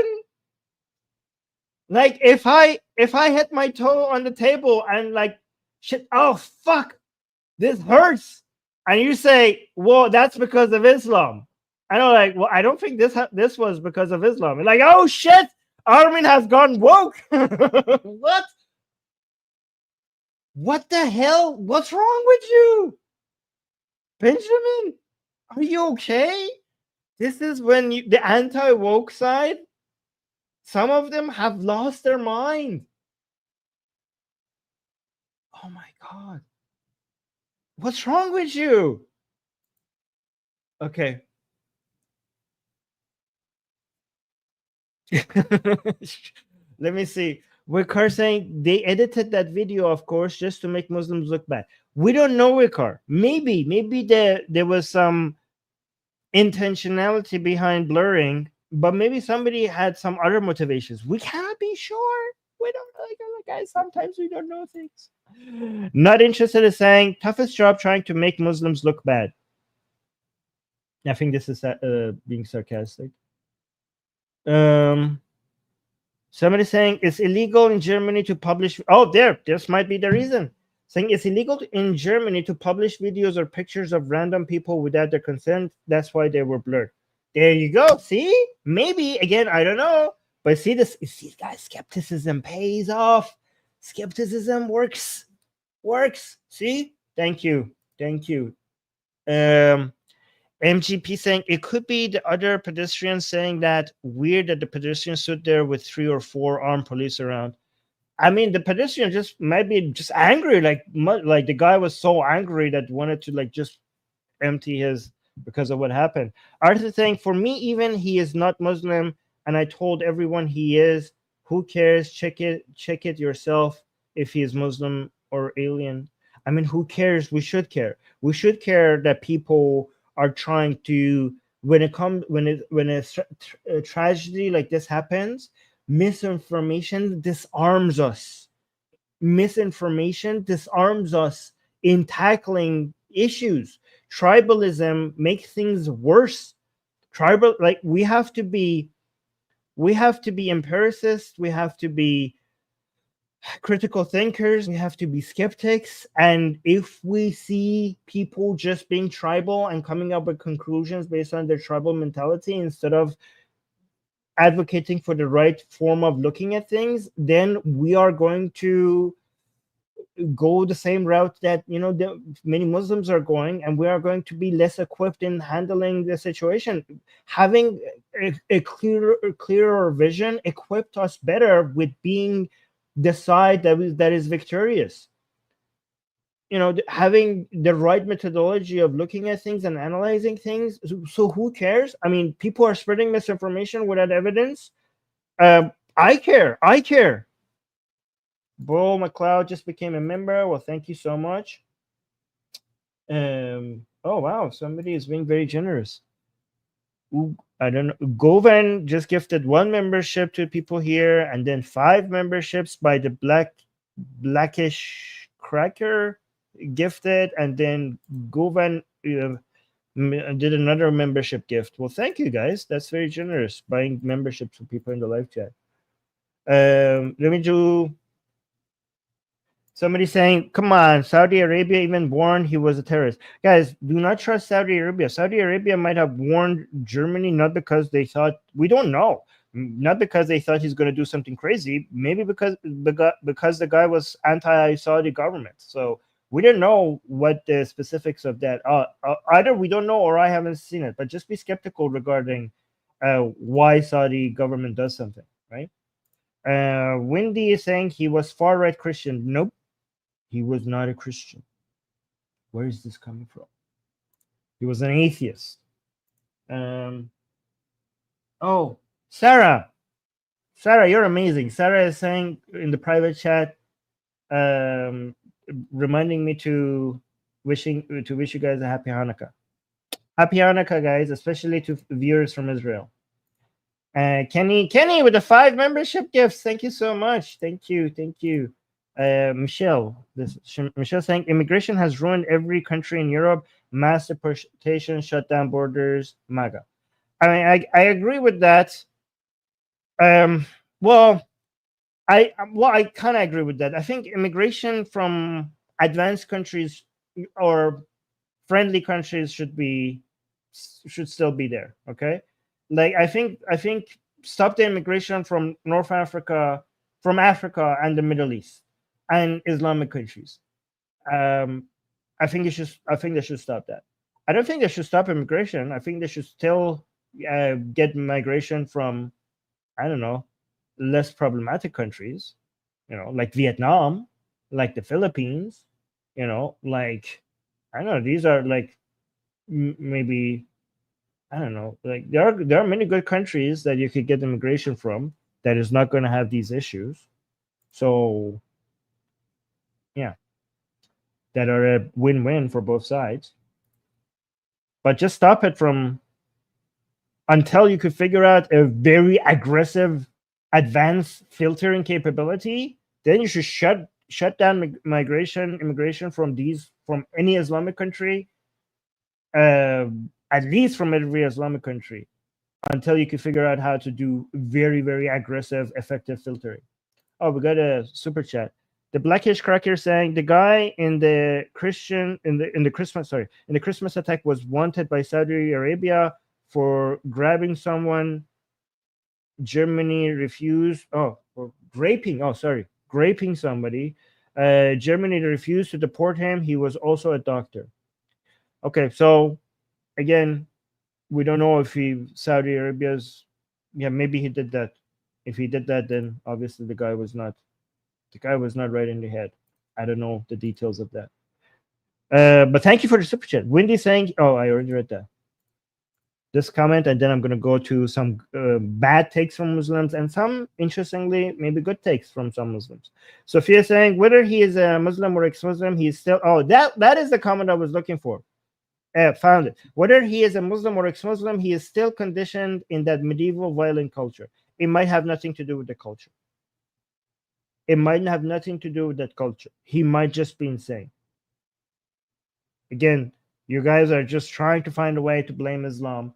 Like if I hit my toe on the table and like shit, oh fuck, this hurts, and you say, well, that's because of Islam. And I'm like, well, I don't think this was because of Islam. And like, oh shit, Armin has gone woke. What the hell? What's wrong with you? Benjamin, are you okay? This is when the anti-woke side, some of them have lost their mind. Oh my God. What's wrong with you? Okay. Let me see. Wikar saying they edited that video, of course, just to make Muslims look bad. We don't know, Wikar. Maybe there was some intentionality behind blurring, but maybe somebody had some other motivations. We cannot be sure. We don't know, guys. Sometimes we don't know things. Not interested in saying toughest job trying to make Muslims look bad. I think this is being sarcastic. Somebody saying it's illegal in Germany to publish. Oh, this might be the reason. Saying it's illegal in Germany to publish videos or pictures of random people without their consent. That's why they were blurred. There you go. See, maybe again, I don't know, but see this. See, guys, skepticism pays off. Skepticism works. See, thank you. MGP saying it could be the other pedestrians saying that weird that the pedestrian stood there with 3 or 4 armed police around. I mean, the pedestrian just might be just angry, like the guy was so angry that wanted to like just empty his because of what happened. Arthur saying, for me, even he is not Muslim, and I told everyone he is Who cares? Check it yourself if he is Muslim or alien. I mean, who cares? We should care. We should care that people are trying to, when a tragedy like this happens, misinformation disarms us. Misinformation disarms us in tackling issues. Tribalism makes things worse. Like we have to be empiricists, we have to be critical thinkers, we have to be skeptics, and if we see people just being tribal and coming up with conclusions based on their tribal mentality instead of advocating for the right form of looking at things, then we are going to go the same route that many Muslims are going, and we are going to be less equipped in handling the situation. Having a clearer vision equipped us better with being the side that is victorious. Having the right methodology of looking at things and analyzing things. So who cares? I mean, people are spreading misinformation without evidence. I care. Bro McLeod just became a member. Well, thank you so much. Oh wow, somebody is being very generous. Ooh, I don't know. Govan just gifted 1 membership to people here, and then 5 memberships by the Blackish Cracker gifted, and then Govan did another membership gift. Well, thank you guys. That's very generous, buying memberships for people in the live chat. Let me do. Somebody saying, come on, Saudi Arabia even warned he was a terrorist. Guys, do not trust Saudi Arabia. Saudi Arabia might have warned Germany not because they thought, we don't know, not because they thought he's going to do something crazy, maybe because the guy was anti-Saudi government. So we don't know what the specifics of that are. Either we don't know or I haven't seen it, but just be skeptical regarding why Saudi government does something, right? Wendy is saying he was far-right Christian. Nope. He was not a Christian. Where is this coming from? He was an atheist. Oh, Sarah, you're amazing. Sarah is saying in the private chat, reminding me to wish you guys a happy Hanukkah. Happy Hanukkah, guys, especially to viewers from Israel. Kenny with the 5 membership gifts. Thank you so much. Thank you. Michelle saying immigration has ruined every country in Europe. Mass deportation, shut down borders, MAGA. I mean, I agree with that. Well, I kind of agree with that. I think immigration from advanced countries or friendly countries should still be there. Okay, like I think stop the immigration from North Africa, from Africa and the Middle East and Islamic countries. I think they should stop that. I don't think they should stop immigration. I think they should still get migration from, I don't know, less problematic countries, like Vietnam, like the Philippines, like, I don't know, these are like maybe, I don't know, like there are many good countries that you could get immigration from that is not going to have these issues. So yeah, that are a win-win for both sides. But just stop it until you could figure out a very aggressive advanced filtering capability. Then you should shut down immigration from any Islamic country, at least from every Islamic country, until you can figure out how to do very, very aggressive, effective filtering. Oh, we got a super chat. The Blackish Cracker saying the guy in the Christmas attack was wanted by Saudi Arabia for grabbing someone. Germany refused. Oh, for graping. Oh, sorry, graping somebody. Germany refused to deport him. He was also a doctor. Okay, so again, we don't know if Saudi Arabia's. Yeah, maybe he did that. If he did that, then obviously the guy was not right in the head. I don't know the details of that. But thank you for the super chat. Wendy saying, oh, I already read that. this comment, and then I'm going to go to some bad takes from Muslims and some, interestingly, maybe good takes from some Muslims. Sophia saying, whether he is a Muslim or ex-Muslim, he is still... Oh, that is the comment I was looking for. Found it. Whether he is a Muslim or ex-Muslim, he is still conditioned in that medieval violent culture. It might have nothing to do with the culture. It might have nothing to do with that culture. He might just be insane. Again, you guys are just trying to find a way to blame Islam.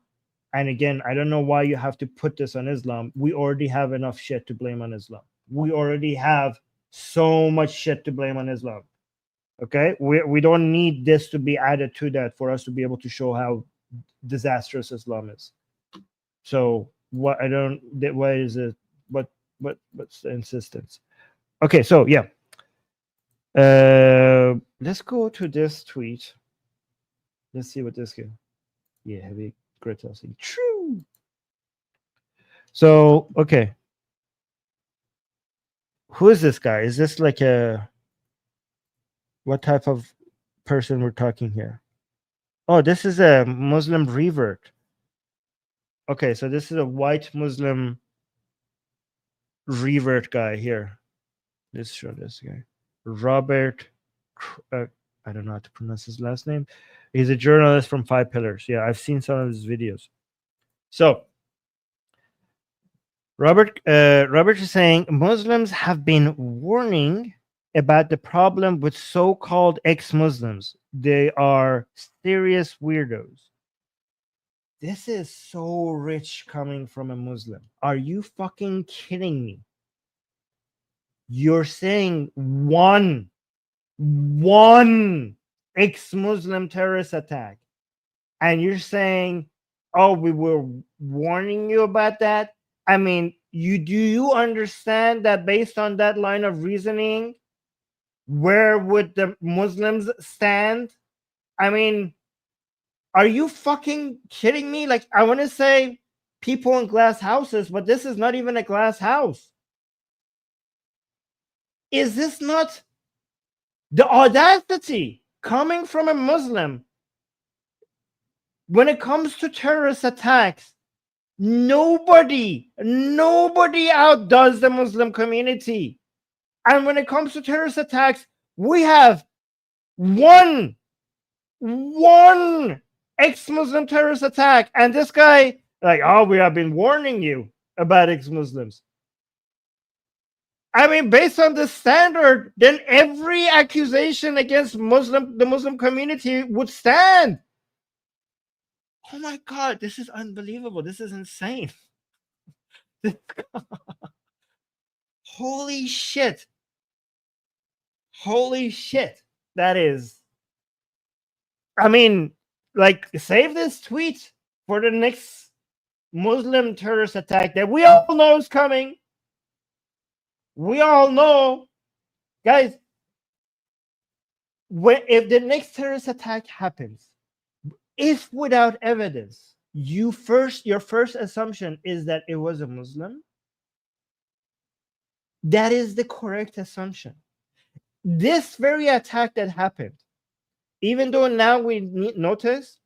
And again, I don't know why you have to put this on Islam. We already have enough shit to blame on Islam. We already have so much shit to blame on Islam. Okay? We don't need this to be added to that for us to be able to show how disastrous Islam is. So why is it, what's the insistence? Okay, so yeah. Let's go to this tweet. Let's see what this can. Yeah, heavy criticizing. True. So, okay. Who is this guy? Is this like what type of person we're talking here? Oh, this is a Muslim revert. Okay, so this is a white Muslim revert guy here. Let's show this guy. Robert, I don't know how to pronounce his last name. He's a journalist from 5 Pillars. Yeah, I've seen some of his videos. So, Robert is saying Muslims have been warning about the problem with so-called ex-Muslims. They are serious weirdos. This is so rich coming from a Muslim. Are you fucking kidding me? You're saying one ex-Muslim terrorist attack, and you're saying, oh, we were warning you about that? I mean, do you understand that based on that line of reasoning, where would the Muslims stand? I mean, are you fucking kidding me? Like, I want to say people in glass houses, but this is not even a glass house. Is this not the audacity coming from a Muslim? When it comes to terrorist attacks, nobody outdoes the Muslim community. And when it comes to terrorist attacks, we have one ex-Muslim terrorist attack. And this guy, like, oh, we have been warning you about ex-Muslims. I mean, based on this standard, then every accusation against the Muslim community would stand. Oh my God, this is unbelievable. This is insane. Holy shit. Holy shit. That is. I mean, like, save this tweet for the next Muslim terrorist attack that we all know is coming. We all know, guys, if the next terrorist attack happens, if without evidence, your first assumption is that it was a Muslim, that is the correct assumption. This very attack that happened, even though now we notice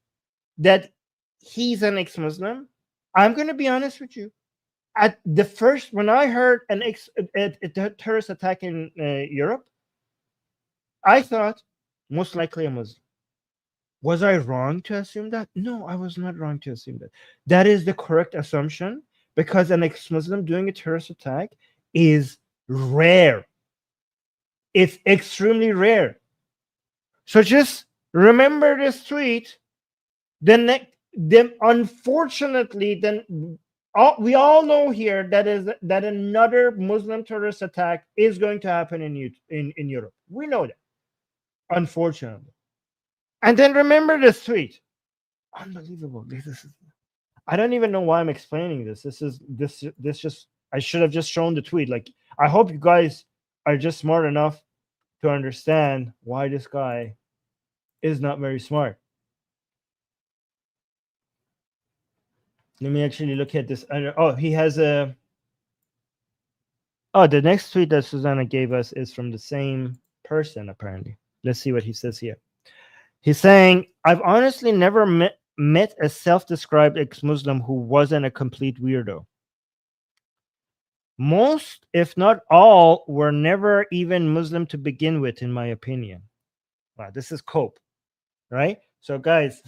that he's an ex-Muslim, I'm going to be honest with you. At the first, when I heard a terrorist attack in Europe, I thought most likely a Muslim. Was I wrong to assume that? No, I was not wrong to assume that. That is the correct assumption, because an ex-Muslim doing a terrorist attack is rare. It's extremely rare. So just remember this tweet. Unfortunately, we all know here that another Muslim terrorist attack is going to happen in Europe. We know that, unfortunately. And then remember this tweet. Unbelievable. I don't even know why I'm explaining this. This just, I should have just shown the tweet. Like, I hope you guys are just smart enough to understand why this guy is not very smart. Let me actually look at this. Oh, he has a... Oh, the next tweet that Susanna gave us is from the same person, apparently. Let's see what he says here. He's saying, I've honestly never met a self-described ex-Muslim who wasn't a complete weirdo. Most, if not all, were never even Muslim to begin with, in my opinion. Wow, this is Cope, right? So, guys,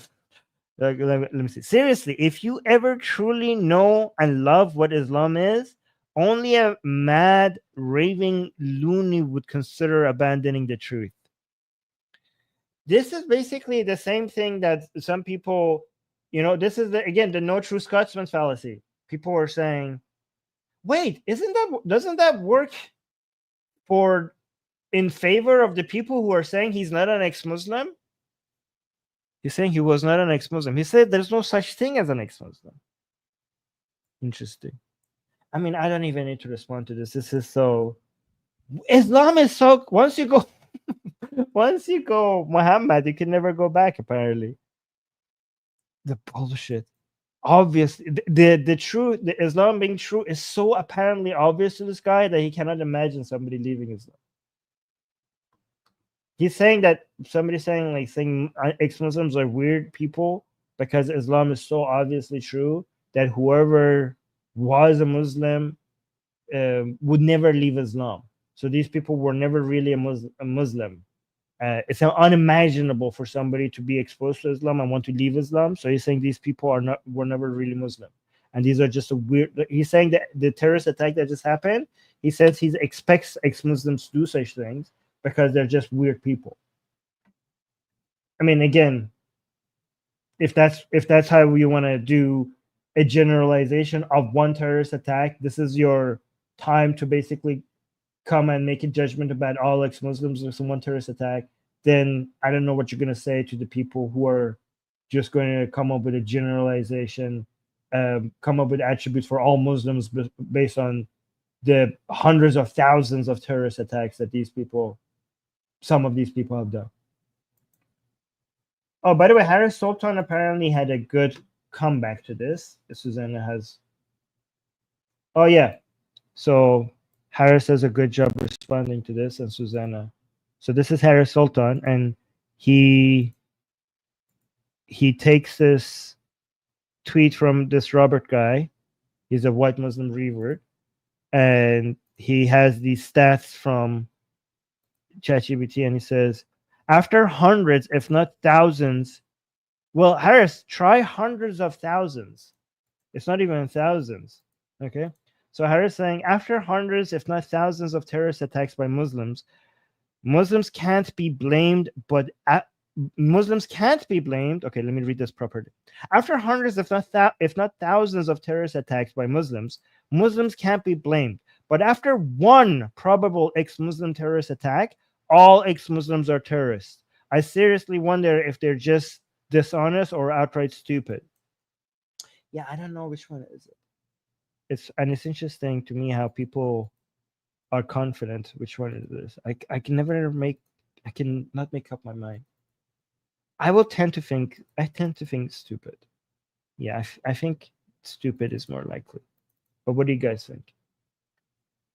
let me see. Seriously, if you ever truly know and love what Islam is, only a mad, raving loony would consider abandoning the truth. This is basically the same thing that some people, this is again the no true Scotsman fallacy. People are saying, wait, doesn't that work in favor of the people who are saying he's not an ex-Muslim? He's saying he was not an ex-Muslim. He said there's no such thing as an ex-Muslim. Interesting. I mean, I don't even need to respond to this. This is so... Islam is so... Once you go Muhammad, you can never go back, apparently. The bullshit. Obviously, the truth, the Islam being true is so apparently obvious to this guy that he cannot imagine somebody leaving Islam. He's saying that somebody saying ex-Muslims are weird people because Islam is so obviously true that whoever was a Muslim would never leave Islam. So these people were never really a Muslim. It's unimaginable for somebody to be exposed to Islam and want to leave Islam. So he's saying these people were never really Muslim, and these are just a weird. He's saying that the terrorist attack that just happened, he says he expects ex-Muslims to do such things because they're just weird people. I mean, again, if that's how you want to do a generalization of one terrorist attack, this is your time to basically come and make a judgment about all ex-Muslims with one terrorist attack, then I don't know what you're going to say to the people who are just going to come up with a generalization, come up with attributes for all Muslims based on the hundreds of thousands of terrorist attacks that some of these people have done. Oh, by the way, Harris Sultan apparently had a good comeback to this. Susanna has... Oh, yeah. So Harris does a good job responding to this, and Susanna. So this is Harris Sultan, and he takes this tweet from this Robert guy. He's a white Muslim revert, and he has these stats from ChatGPT, and he says, after hundreds, if not thousands, well, Harris, try hundreds of thousands. It's not even thousands, okay? So Harris saying, after hundreds, if not thousands of terrorist attacks by Muslims, Muslims can't be blamed, but Muslims can't be blamed. Okay, let me read this properly. After hundreds, if not thousands of terrorist attacks by Muslims, Muslims can't be blamed. But after one probable ex-Muslim terrorist attack, all ex-Muslims are terrorists. I seriously wonder if they're just dishonest or outright stupid. Yeah, I don't know which one is it. It's interesting to me how people are confident which one it is. I cannot make up my mind. I tend to think stupid. Yeah, I think stupid is more likely. But what do you guys think?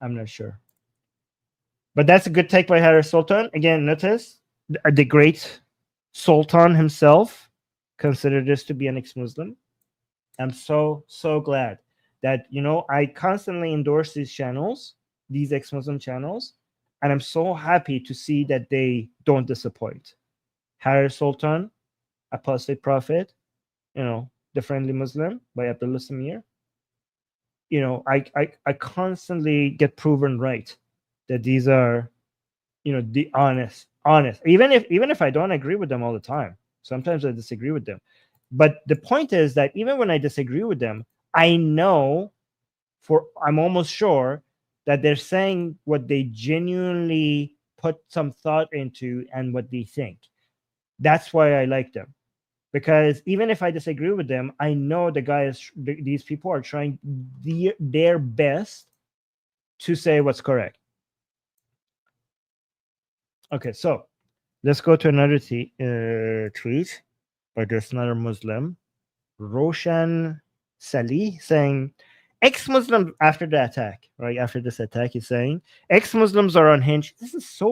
I'm not sure. But that's a good take by Harris Sultan. Again, notice the great Sultan himself considered this to be an ex-Muslim. I'm so glad that, I constantly endorse these channels, these ex-Muslim channels, and I'm so happy to see that they don't disappoint. Harris Sultan, Apostate Prophet, The Friendly Muslim by Abdullah Samir. I constantly get proven right that these are, the honest. Even if I don't agree with them all the time, sometimes I disagree with them. But the point is that even when I disagree with them, I'm almost sure that they're saying what they genuinely put some thought into and what they think. That's why I like them. Because even if I disagree with them, I know these people are trying their best to say what's correct. Okay, so let's go to another tweet by this another Muslim, Roshan Salih, saying, ex-Muslims after the attack, right? After this attack, he's saying, ex-Muslims are unhinged. This is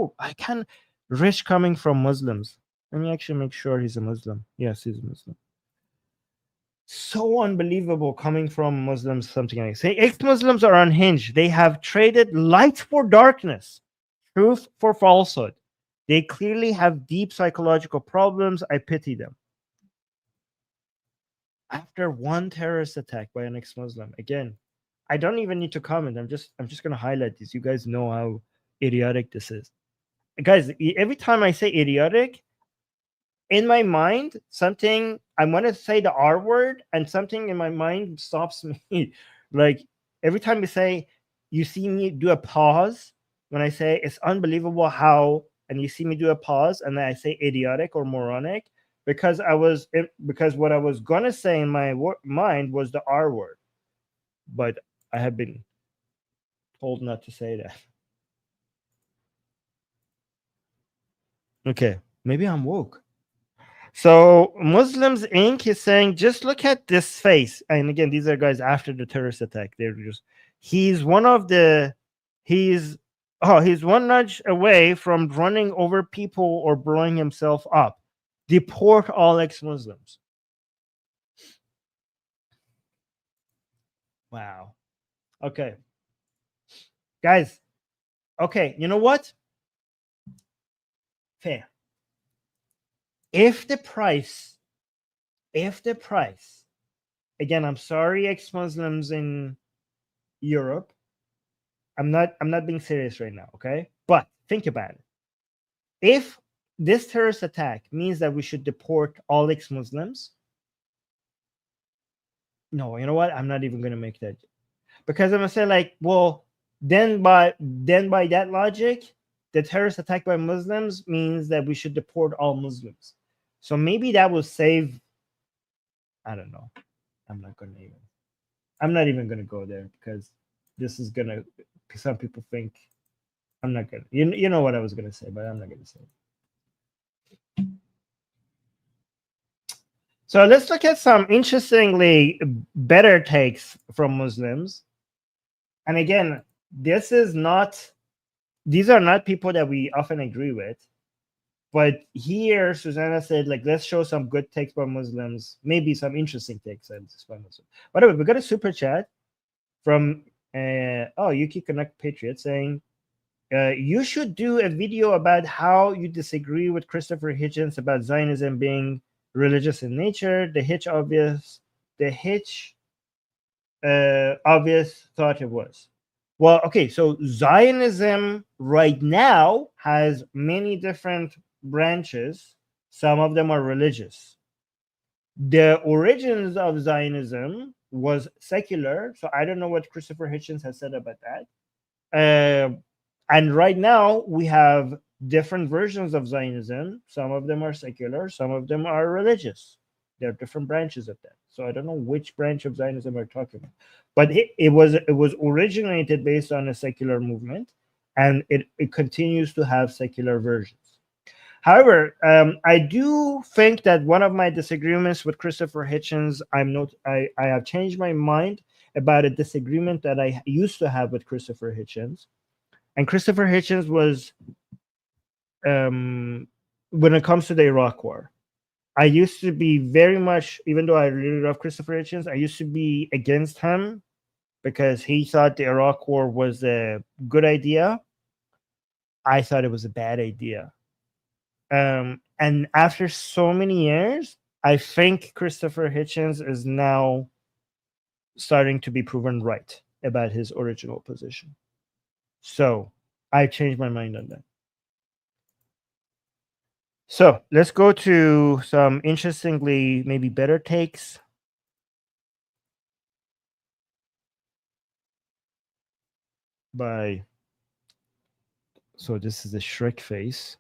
rich coming from Muslims. Let me actually make sure he's a Muslim. Yes, he's a Muslim. so unbelievable coming from Muslims. Something like say ex-Muslims are unhinged. They have traded light for darkness, truth for falsehood. They clearly have deep psychological problems. I pity them. After one terrorist attack by an ex-Muslim, again, I don't even need to comment. I'm just going to highlight this. You guys know how idiotic this is. Guys, every time I say idiotic, in my mind, something I want to say the R word, and something in my mind stops me. Like every time you see me do a pause when I say it's unbelievable how, and you see me do a pause, and then I say idiotic or moronic, because what I was gonna say in my mind was the R word, but I have been told not to say that. Okay, maybe I'm woke. So Muslims Inc. is saying, just look at this face. And again, these are guys after the terrorist attack. He's one nudge away from running over people or blowing himself up. Deport all ex-Muslims. Wow. Okay. Guys. Okay, you know what? Fair. If the price, again, I'm sorry, ex-Muslims in Europe. I'm not being serious right now, okay? But think about it. If this terrorist attack means that we should deport all ex-Muslims, no, you know what? I'm not even gonna make that, because I'm gonna say like, well, then by that logic, the terrorist attack by Muslims means that we should deport all Muslims. So maybe that will save. I don't know. I'm not even gonna go there, because this is gonna. Some people think I'm not gonna. You know what I was gonna say, but I'm not gonna say it. So let's look at some interestingly better takes from Muslims. And again, these are not people that we often agree with. But here, Susanna said, like, let's show some good takes by Muslims, maybe some interesting takes by Muslims. By the way, we got a super chat from Yuki Connect Patriot saying, you should do a video about how you disagree with Christopher Hitchens about Zionism being religious in nature. The Hitch obvious thought it was. Well, okay, so Zionism right now has many different branches. Some of them are religious. The origins of Zionism was secular, so I don't know what Christopher Hitchens has said about that. And right now we have different versions of Zionism. Some of them are secular, some of them are religious. There are different branches of that. So I don't know which branch of Zionism we're talking about. But it was originated based on a secular movement, and it continues to have secular versions. However, I do think that one of my disagreements with Christopher Hitchens, I have changed my mind about a disagreement that I used to have with Christopher Hitchens. And Christopher Hitchens was, when it comes to the Iraq War, I used to be very much, even though I really love Christopher Hitchens, I used to be against him because he thought the Iraq War was a good idea. I thought it was a bad idea. And after so many years, I think Christopher Hitchens is now starting to be proven right about his original position. So I changed my mind on that. So let's go to some interestingly maybe better takes. So this is the Shrek face.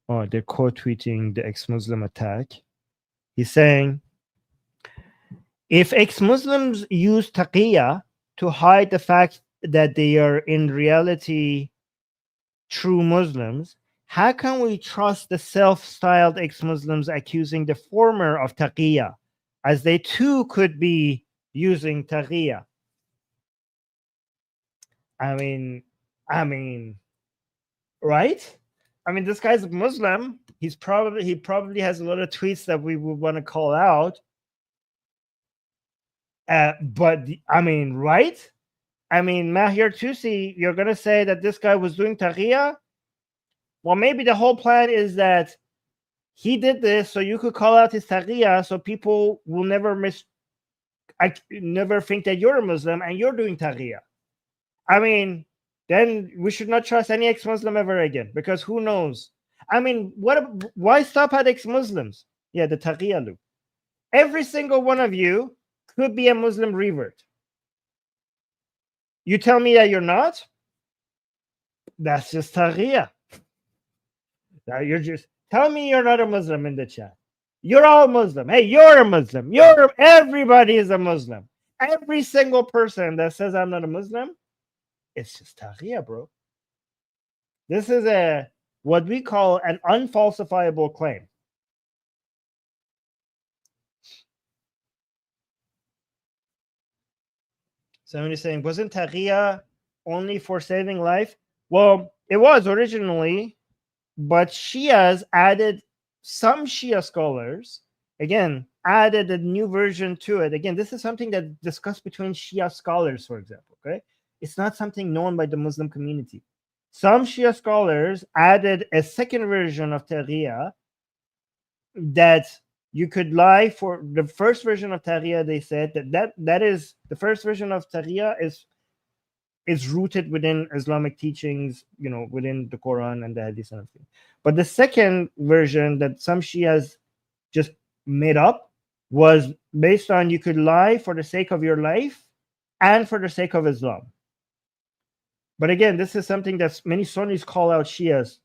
Oh, they're quote tweeting the ex-Muslim attack. He's saying, if ex-Muslims use taqiyya to hide the fact that they are in reality true Muslims, how can we trust the self-styled ex-Muslims accusing the former of taqiyya, as they too could be using taqiyya? I mean, right? I mean, this guy's a Muslim. He probably has a lot of tweets that we would want to call out. But I mean, right? I mean, Mahyar Tousi, you're gonna say that this guy was doing taqiyya? Well, maybe the whole plan is that he did this so you could call out his taqiyya, so people will never never think that you're a Muslim and you're doing taqiyya. I mean, then we should not trust any ex-Muslim ever again, because who knows? I mean, why stop at ex-Muslims? Yeah, the taqiyya loop. Every single one of you could be a Muslim revert. You tell me that you're not? That's just taqiyya. Now you're just tell me you're not a Muslim in the chat. You're all Muslim. Hey, you're a Muslim. Everybody is a Muslim. Every single person that says I'm not a Muslim, it's just taqiyya, bro. This is what we call an unfalsifiable claim. Somebody's saying, wasn't taqiyya only for saving life? Well, it was originally, but Shias added, some Shia scholars, again, added a new version to it. Again, this is something that's discussed between Shia scholars, for example, okay? It's not something known by the Muslim community. Some Shia scholars added a second version of taqiyya that you could lie for. The first version of taqiyya, they said that is the first version of taqiyya is rooted within Islamic teachings, you know, within the Quran and the Hadith and everything. But the second version that some Shias just made up was based on you could lie for the sake of your life and for the sake of Islam. But again, this is something that many Sunnis call out Shias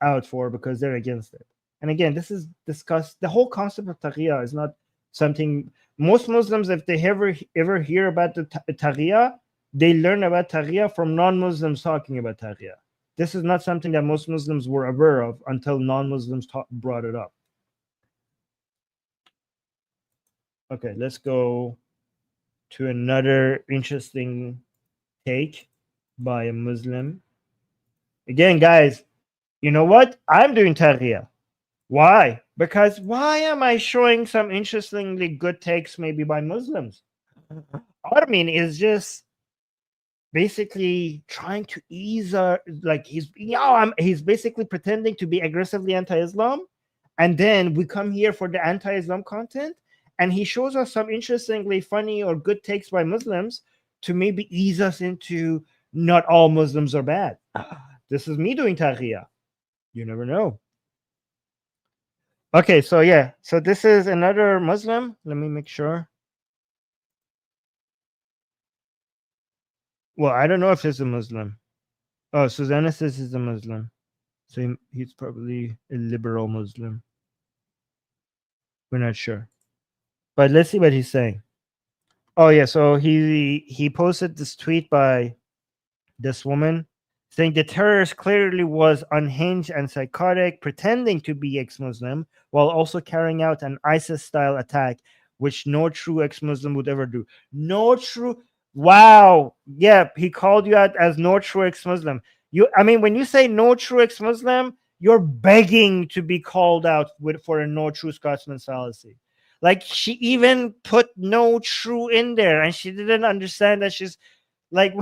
out for because they're against it. And again, this is discussed. The whole concept of taqiyya is not something most Muslims, if they ever hear about the taqiyya, they learn about taqiyya from non-Muslims talking about taqiyya. This is not something that most Muslims were aware of until non-Muslims brought it up. Okay, let's go to another interesting take by a Muslim. Again, guys, you know what? I'm doing taqiyya. Why? Because why am I showing some interestingly good takes maybe by Muslims? Armin is just basically trying to ease like he's basically pretending to be aggressively anti-Islam, and then we come here for the anti-Islam content, and he shows us some interestingly funny or good takes by Muslims to maybe ease us into not all Muslims are bad. This is me doing taqiyya. You never know. Okay, so yeah, so this is another Muslim. Let me make sure. Well, I don't know if he's a Muslim. Oh, Susanna says he's a Muslim. So he's probably a liberal Muslim. We're not sure. But let's see what he's saying. Oh, yeah. So he posted this tweet by this woman saying the terrorist clearly was unhinged and psychotic, pretending to be ex-Muslim while also carrying out an ISIS-style attack, which no true ex-Muslim would ever do. No true... Wow. Yeah, he called you out as no true ex-Muslim. I mean, when you say no true ex-Muslim, you're begging to be called out for a no true Scotsman fallacy. Like, she even put no true in there, and she didn't understand that she's like...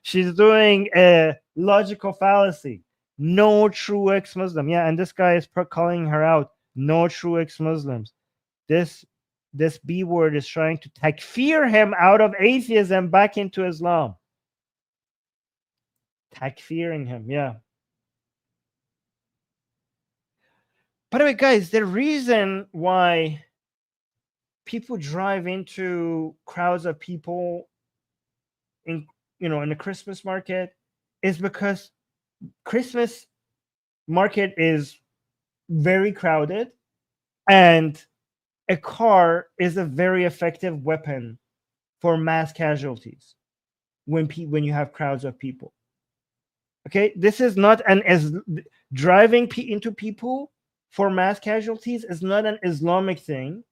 She's doing a logical fallacy. No true ex-Muslim. Yeah, and this guy is calling her out. No true ex-Muslims. This B word is trying to takfir him out of atheism back into Islam. Takfiring him, yeah. By the way, guys, the reason why people drive into crowds of people in a Christmas market is because Christmas market is very crowded, and a car is a very effective weapon for mass casualties when you have crowds of people. Okay, this is not driving into people for mass casualties is not an Islamic thing,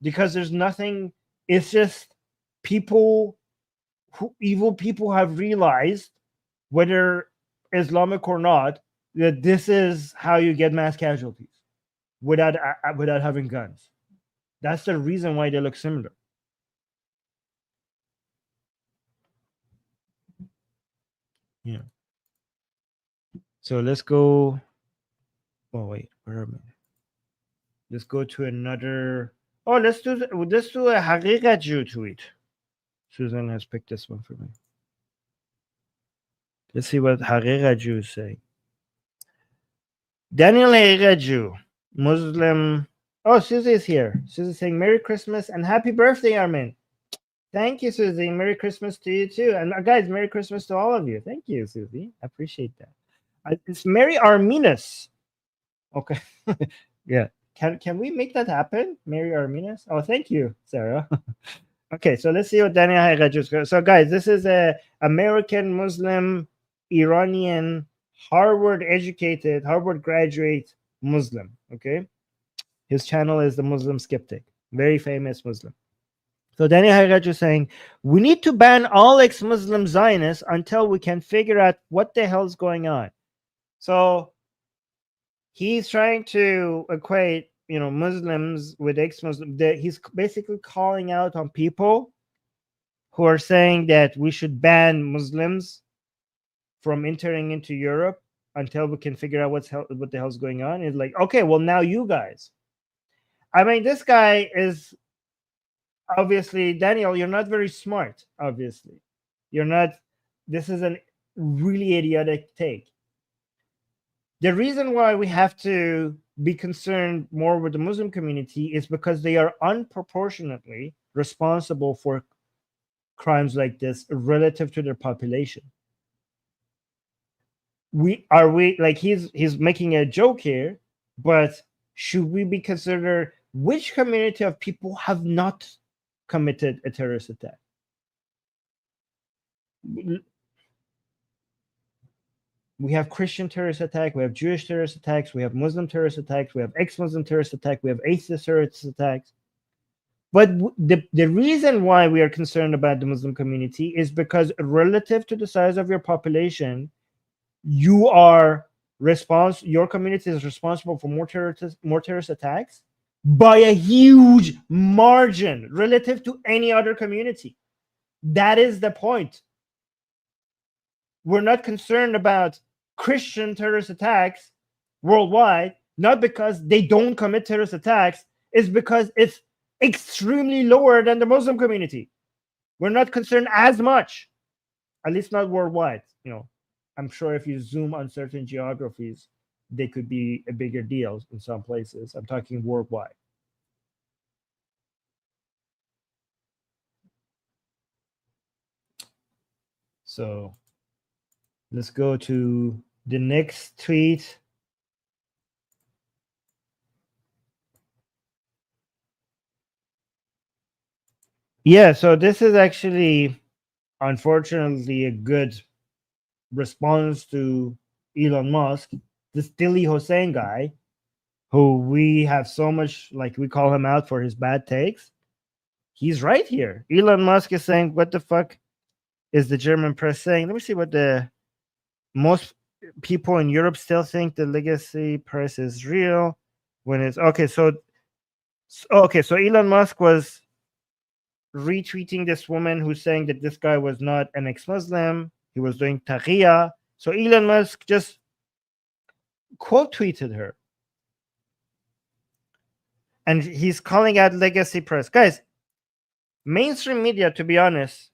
because there's nothing. It's just evil people have realized, whether Islamic or not, that this is how you get mass casualties without having guns. That's the reason why they look similar. Yeah. So let's go. Oh wait, where am I? Let's go to another. Oh, let's do a Haqiqat tweet. Susanna has picked this one for me. Let's see what Haqiqat is saying. Daniel Haqiqat, Muslim. Oh, Susie is here. Susie's saying Merry Christmas and Happy Birthday, Armin. Thank you, Susie. Merry Christmas to you too. And guys, Merry Christmas to all of you. Thank you, Susie. I appreciate that. It's Merry Arminus. Okay. Yeah. Can we make that happen? Merry Arminus? Oh, thank you, Sarah. Okay, so let's see what Daniel Haqiqat. So guys, this is a American Muslim Iranian Harvard educated, Harvard graduate Muslim. Okay. His channel is the Muslim Skeptic, very famous Muslim. So Daniel Haqiqat is saying, we need to ban all ex-Muslim Zionists until we can figure out what the hell's going on. So he's trying to equate, Muslims with ex-Muslim. He's basically calling out on people who are saying that we should ban Muslims from entering into Europe until we can figure out what the hell's going on. It's like, okay, well, now you guys. I mean, this guy is obviously, Daniel, you're not very smart, obviously. You're not, this is a really idiotic take. The reason why we have to be concerned more with the Muslim community is because they are unproportionately responsible for crimes like this relative to their population. He's making a joke here, but should we be considered which community of people have not committed a terrorist attack? We have Christian terrorist attack, we have Jewish terrorist attacks, we have Muslim terrorist attacks, we have ex-Muslim terrorist attack, we have atheist terrorist attacks. But the reason why we are concerned about the Muslim community is because relative to the size of your population, your community is responsible for more terrorist attacks by a huge margin relative to any other community. That is the point. We're not concerned about Christian terrorist attacks worldwide, not because they don't commit terrorist attacks, it's because it's extremely lower than the Muslim community. We're not concerned as much, at least not worldwide. I'm sure if you zoom on certain geographies, they could be a bigger deal in some places. I'm talking worldwide. So let's go to the next tweet. Yeah, so this is actually, unfortunately, a good response to Elon Musk, this Dilly Hussein guy, who we have so much, we call him out for his bad takes. He's right here. Elon Musk is saying, what the fuck is the German press saying? Let me see what most people in Europe still think the legacy press is real when it's okay. So Elon Musk was retweeting this woman who's saying that this guy was not an ex-Muslim. He was doing taqiyya. So Elon Musk just quote tweeted her. And he's calling out legacy press. Guys, mainstream media, to be honest,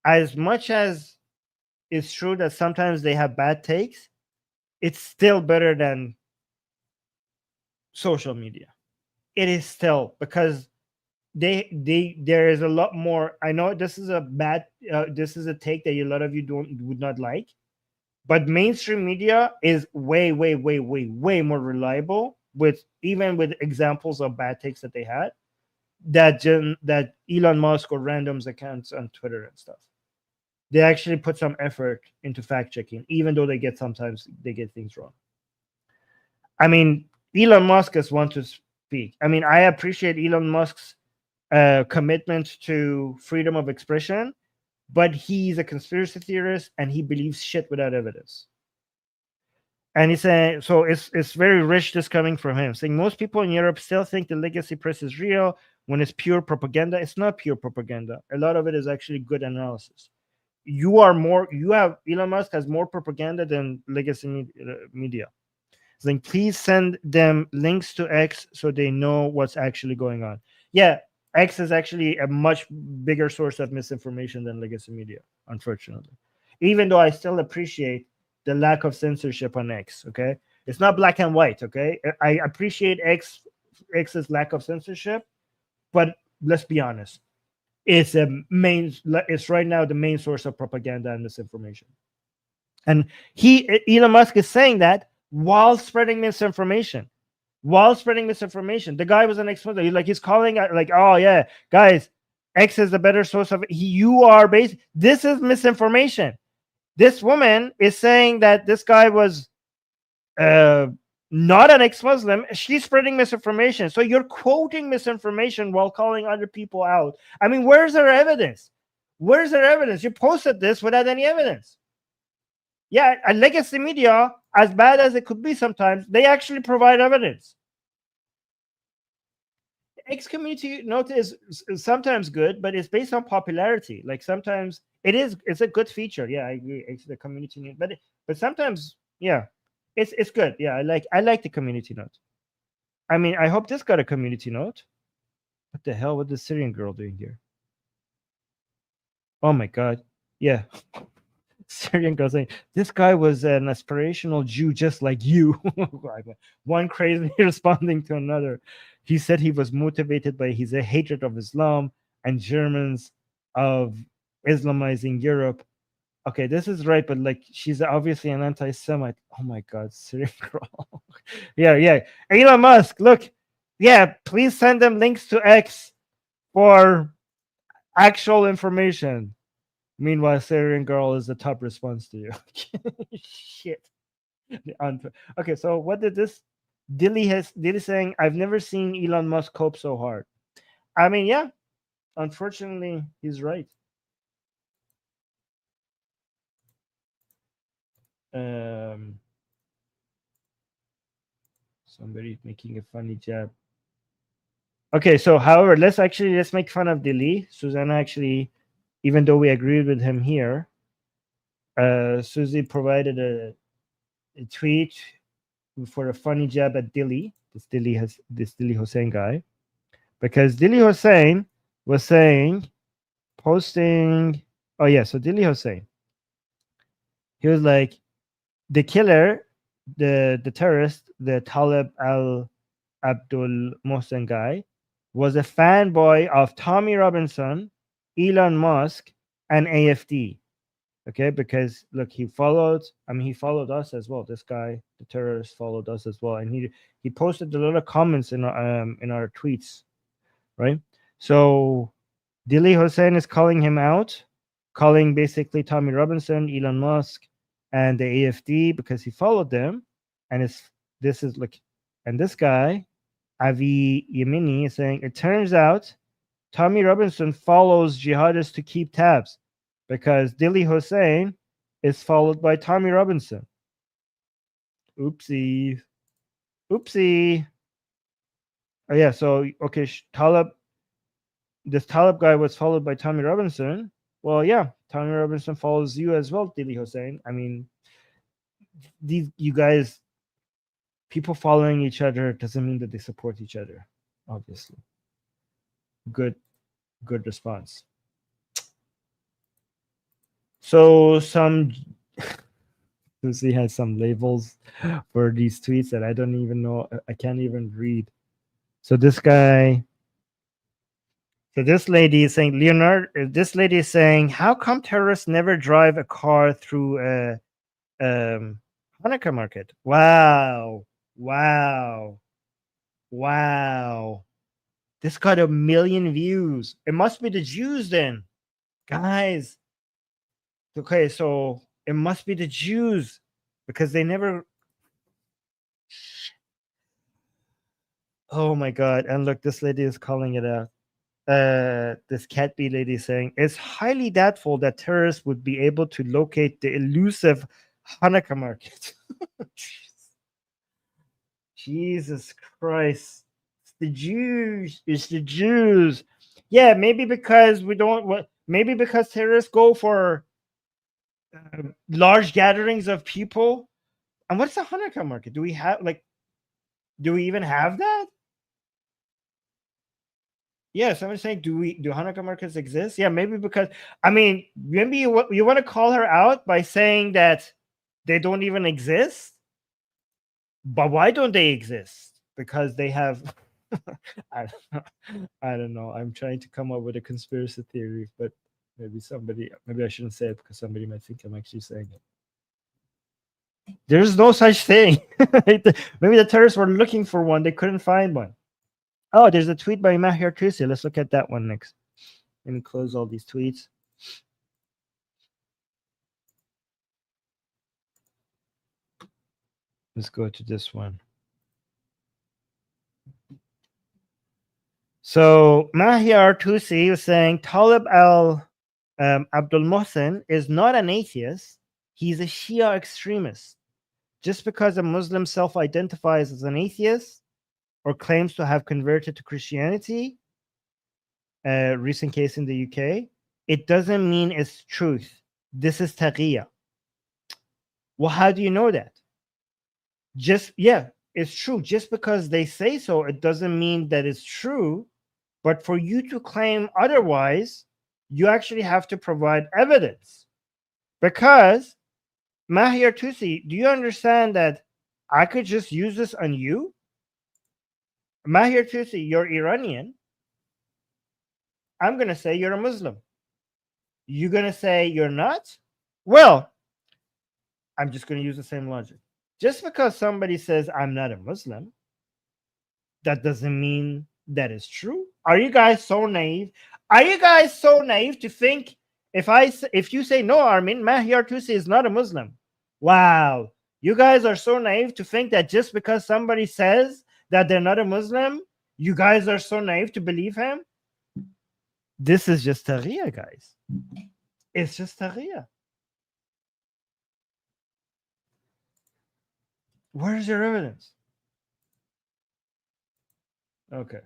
as much as it's true that sometimes they have bad takes, it's still better than social media. It is still, because there is a lot more. I know this is a bad this is a take that a lot of you would not like, but mainstream media is way more reliable, even with examples of bad takes that they had, that Elon Musk or randoms accounts on Twitter and stuff. They actually put some effort into fact checking, even though sometimes they get things wrong. I mean, Elon Musk is one to speak. I mean, I appreciate Elon Musk's commitment to freedom of expression, but he's a conspiracy theorist and he believes shit without evidence. And he's saying, so it's very rich, this coming from him, saying most people in Europe still think the legacy press is real when it's pure propaganda. It's not pure propaganda. A lot of it is actually good analysis. you are more. You have Elon Musk has more propaganda than legacy media. It's like, please send them links to X so they know what's actually going on. Yeah, X is actually a much bigger source of misinformation than legacy media, unfortunately. Even though I still appreciate the lack of censorship on X. Okay, it's not black and white. Okay, I appreciate X's lack of censorship, but let's be honest, it's it's right now the main source of propaganda and misinformation. And Elon Musk is saying that while spreading misinformation. The guy was an ex-Muslim. He's calling out like, oh yeah, guys, X is the better source of it. You are based. This is misinformation. This woman is saying that this guy was not an ex-Muslim. She's spreading misinformation. So you're quoting misinformation while calling other people out. I mean, where's their evidence? You posted this without any evidence. Yeah, a legacy media, as bad as it could be sometimes, they actually provide evidence. X community note is sometimes good, but it's based on popularity. Like sometimes it's a good feature. Yeah, I agree. It's the community note, but sometimes, yeah, it's good. Yeah, I like the community note. I mean, I hope this got a community note. What the hell was the Syrian girl doing here? Oh my god. Yeah. Syrian girl saying, this guy was an aspirational Jew just like you. One crazy responding to another. He said he was motivated by his hatred of Islam and Germans of Islamizing Europe. Okay, this is right, but like she's obviously an anti-Semite. Oh my god, Syrian girl. yeah. Elon Musk, look, yeah, please send them links to X for actual information. Meanwhile, Syrian girl is the top response to you. Shit. Okay, so what did this Dilly saying? I've never seen Elon Musk cope so hard. I mean, yeah. Unfortunately, he's right. Somebody making a funny jab. Okay, so however, let's make fun of Dilly. Susanna actually, even though we agreed with him here, Susie provided a tweet for a funny jab at Dilly. This Dilly Hussein guy, because Dilly Hussein was posting. Oh yeah, so Dilly Hussein. He was like, the killer, the terrorist, the Talib al Abdul Mohsen guy, was a fanboy of Tommy Robinson, Elon Musk, and AFD. Okay, because look, he followed us as well. This guy, the terrorist, followed us as well, and he posted a lot of comments in our tweets, right? So Dilly Hussein is calling him out, calling basically Tommy Robinson, Elon Musk, and the AFD because he followed them, and this guy, Avi Yemini, is saying it turns out Tommy Robinson follows jihadists to keep tabs, because Dilly Hussein is followed by Tommy Robinson. Oopsie. Oh yeah, so okay, this Talib guy was followed by Tommy Robinson. Well, yeah, Tommy Robinson follows you as well, Dilly Hussein. I mean, you guys, people following each other doesn't mean that they support each other, obviously. Good response. So Lucy has some labels for these tweets that I don't even know. I can't even read. So this lady is saying, this lady is saying, how come terrorists never drive a car through a Hanukkah market? Wow. This got 1 million views. It must be the Jews then. Guys. Okay, so it must be the Jews because they never. Oh my god! And look, this lady is calling it out. This cat bee lady is saying it's highly doubtful that terrorists would be able to locate the elusive Hanukkah market. Jesus Christ! It's the Jews. Yeah, maybe because maybe because terrorists go for large gatherings of people. And what's the Hanukkah market? Do we even have that? Yeah, someone's saying, do Hanukkah markets exist? Yeah, maybe because, I mean, maybe you want to call her out by saying that they don't even exist. But why don't they exist? Because they have, I don't know. I'm trying to come up with a conspiracy theory, but maybe I shouldn't say it because somebody might think I'm actually saying it. There's no such thing. Maybe the terrorists were looking for one. They couldn't find one. Oh, there's a tweet by Mahyar Tousi. Let's look at that one next. Let me close all these tweets. Let's go to this one. So Mahyar Tousi was saying Talib Abdul Mohsen is not an atheist. He's a Shia extremist. Just because a Muslim self-identifies as an atheist or claims to have converted to Christianity, recent case in the UK, it doesn't mean it's truth. This is taqiyya. Well, how do you know that? It's true. Just because they say so, it doesn't mean that it's true. But for you to claim otherwise, you actually have to provide evidence. Because, Mahyar Tousi, do you understand that I could just use this on you? Mahyar Tousi, you're Iranian. I'm going to say you're a Muslim. You're going to say you're not? Well, I'm just going to use the same logic. Just because somebody says I'm not a Muslim, that doesn't mean that is true. Are you guys so naive? Are you guys so naive to think if you say no, Armin, Mahyar Tousi is not a Muslim? Wow. You guys are so naive to think that just because somebody says that they're not a Muslim, you guys are so naive to believe him? This is just taqiyya, guys. It's just taqiyya. Where's your evidence? Okay.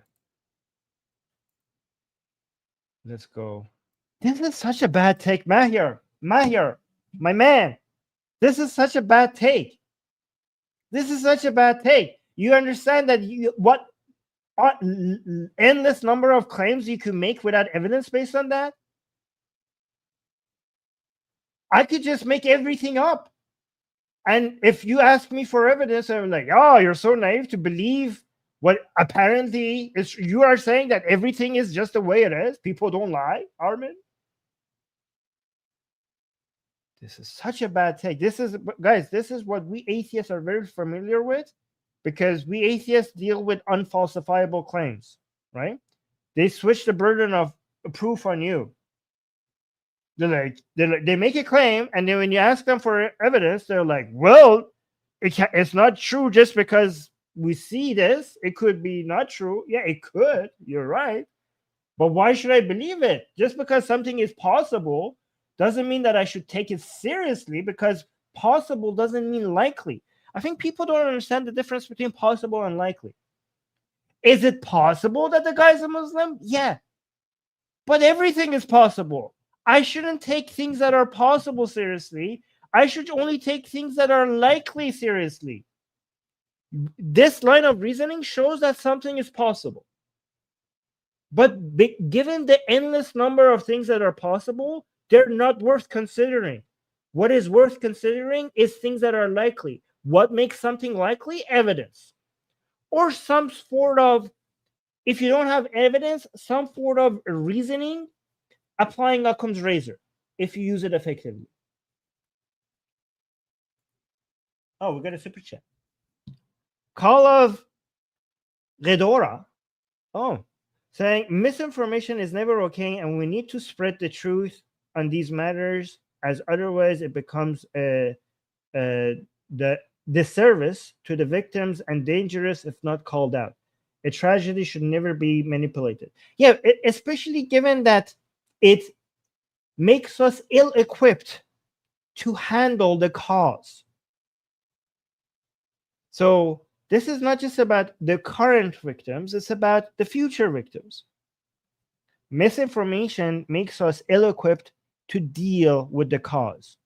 Let's go. This is such a bad take. Mahyar, my man. This is such a bad take. This is such a bad take. You understand that what endless number of claims you could make without evidence based on that? I could just make everything up. And if you ask me for evidence, I'm like, oh, you're so naive to believe what apparently is. You are saying that everything is just the way it is. People don't lie, Armin. This is such a bad take. This is, guys, this is what we atheists are very familiar with, because we atheists deal with unfalsifiable claims, right? They switch the burden of proof on you. They make a claim, and then when you ask them for evidence, they're like, well, it's not true just because we see this. It could be not true. Yeah, it could. You're right. But why should I believe it? Just because something is possible doesn't mean that I should take it seriously, because possible doesn't mean likely. I think people don't understand the difference between possible and likely. Is it possible that the guy's a Muslim? Yeah. But everything is possible. I shouldn't take things that are possible seriously. I should only take things that are likely seriously. This line of reasoning shows that something is possible. But given the endless number of things that are possible, they're not worth considering. What is worth considering is things that are likely. What makes something likely? Evidence. Or some sort of, if you don't have evidence, some sort of reasoning applying Occam's razor, if you use it effectively. Oh, we got a super chat. Call of Redora. Oh, saying misinformation is never okay, and we need to spread the truth on these matters, as otherwise it becomes the disservice to the victims and dangerous if not called out. A tragedy should never be manipulated. Yeah, especially given that it makes us ill-equipped to handle the cause. So this is not just about the current victims, it's about the future victims. Misinformation makes us ill-equipped to deal with the cause.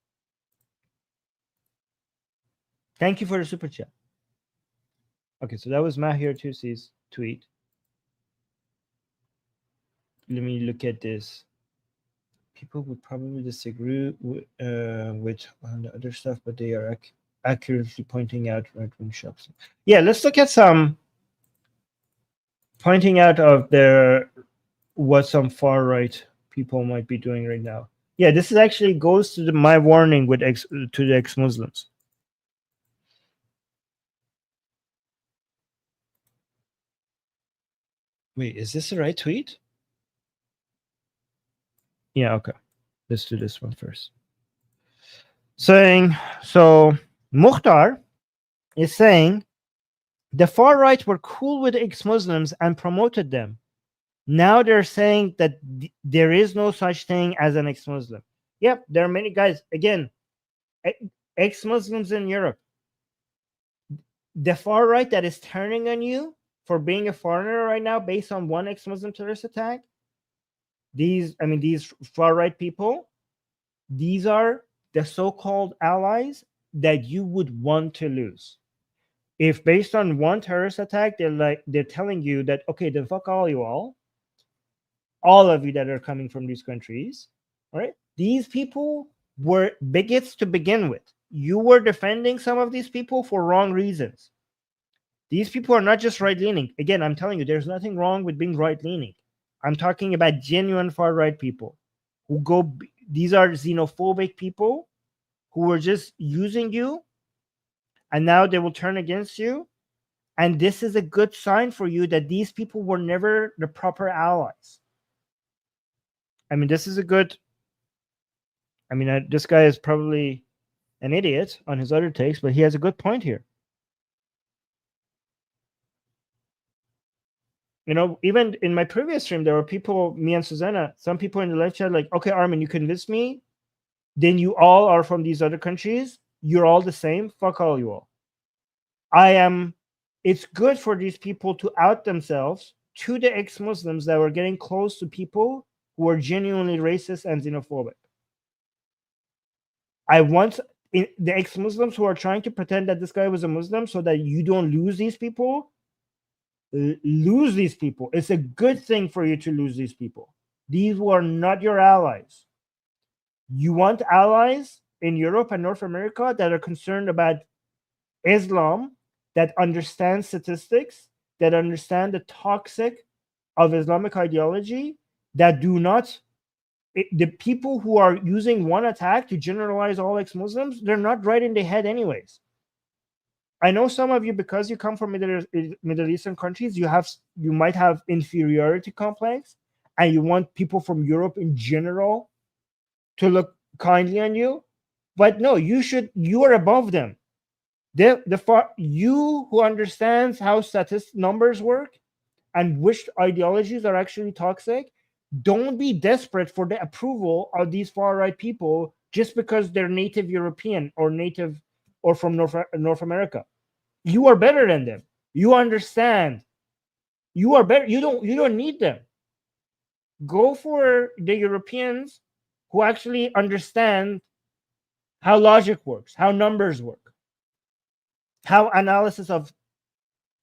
Thank you for the super chat. Okay, so that was Mahyar Tousi's tweet. Let me look at this. People would probably disagree with on the other stuff, but they are accurately pointing out right-wing shops. Yeah, let's look at some pointing out of what some far-right people might be doing right now. Yeah, this is actually goes to my warning with to the ex-Muslims. Wait, is this the right tweet? Yeah, okay. Let's do this one first. So Mukhtar is saying the far right were cool with ex-Muslims and promoted them. Now they're saying that there is no such thing as an ex-Muslim. Yep, there are many guys, again, ex-Muslims in Europe. The far right that is turning on you for being a foreigner right now based on one ex-Muslim terrorist attack, these far right people, these are the so-called allies that you would want to lose. If based on one terrorist attack, they're telling you that, okay, then fuck all of you that are coming from these countries, all right? These people were bigots to begin with. You were defending some of these people for wrong reasons. These people are not just right-leaning. Again, I'm telling you, there's nothing wrong with being right-leaning. I'm talking about genuine far-right people who go, these are xenophobic people who were just using you, and now they will turn against you. And this is a good sign for you that these people were never the proper allies. I mean, this is a good, this guy is probably an idiot on his other takes, but he has a good point here. You know, even in my previous stream, there were people, me and Susanna, some people in the live chat like, okay, Armin, you convinced me. Then you all are from these other countries. You're all the same. Fuck all you all. It's good for these people to out themselves to the ex-Muslims that were getting close to people who are genuinely racist and xenophobic. I want the ex-Muslims who are trying to pretend that this guy was a Muslim so that you don't lose these people. Lose these people. It's a good thing for you to lose these people. These were not your allies. You want allies in Europe and North America that are concerned about Islam, that understand statistics, that understand the toxic of Islamic ideology, that do not, the people who are using one attack to generalize all ex-Muslims, they're not right in the head anyways. I know some of you, because you come from Middle Eastern countries, you might have inferiority complex, and you want people from Europe in general to look kindly on you. But no, you are above them. You who understands how numbers work and which ideologies are actually toxic, don't be desperate for the approval of these far right people just because they're native European or from North America. You are better than them. You understand. You are better. You don't need them. Go for the Europeans who actually understand how logic works, how numbers work, how analysis of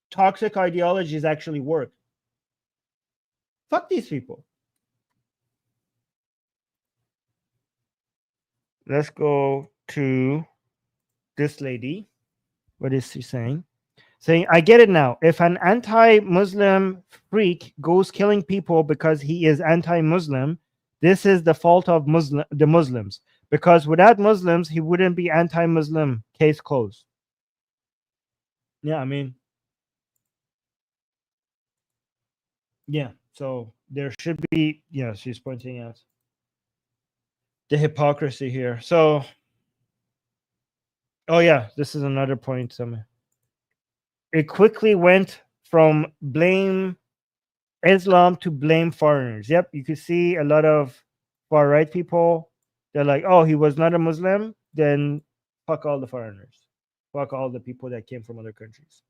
toxic ideologies actually work. Fuck these people. Let's go to this lady. What is she saying? Saying, I get it now. If an anti-Muslim freak goes killing people because he is anti-Muslim, this is the fault of the Muslims. Because without Muslims, he wouldn't be anti-Muslim. Case closed. Yeah, I mean, yeah. So there should be, yeah, she's pointing out the hypocrisy here. So, oh yeah, this is another point. It quickly went from blame Islam to blame foreigners. Yep, you could see a lot of far right people. They're like, oh, he was not a Muslim, then fuck all the foreigners. Fuck all the people that came from other countries.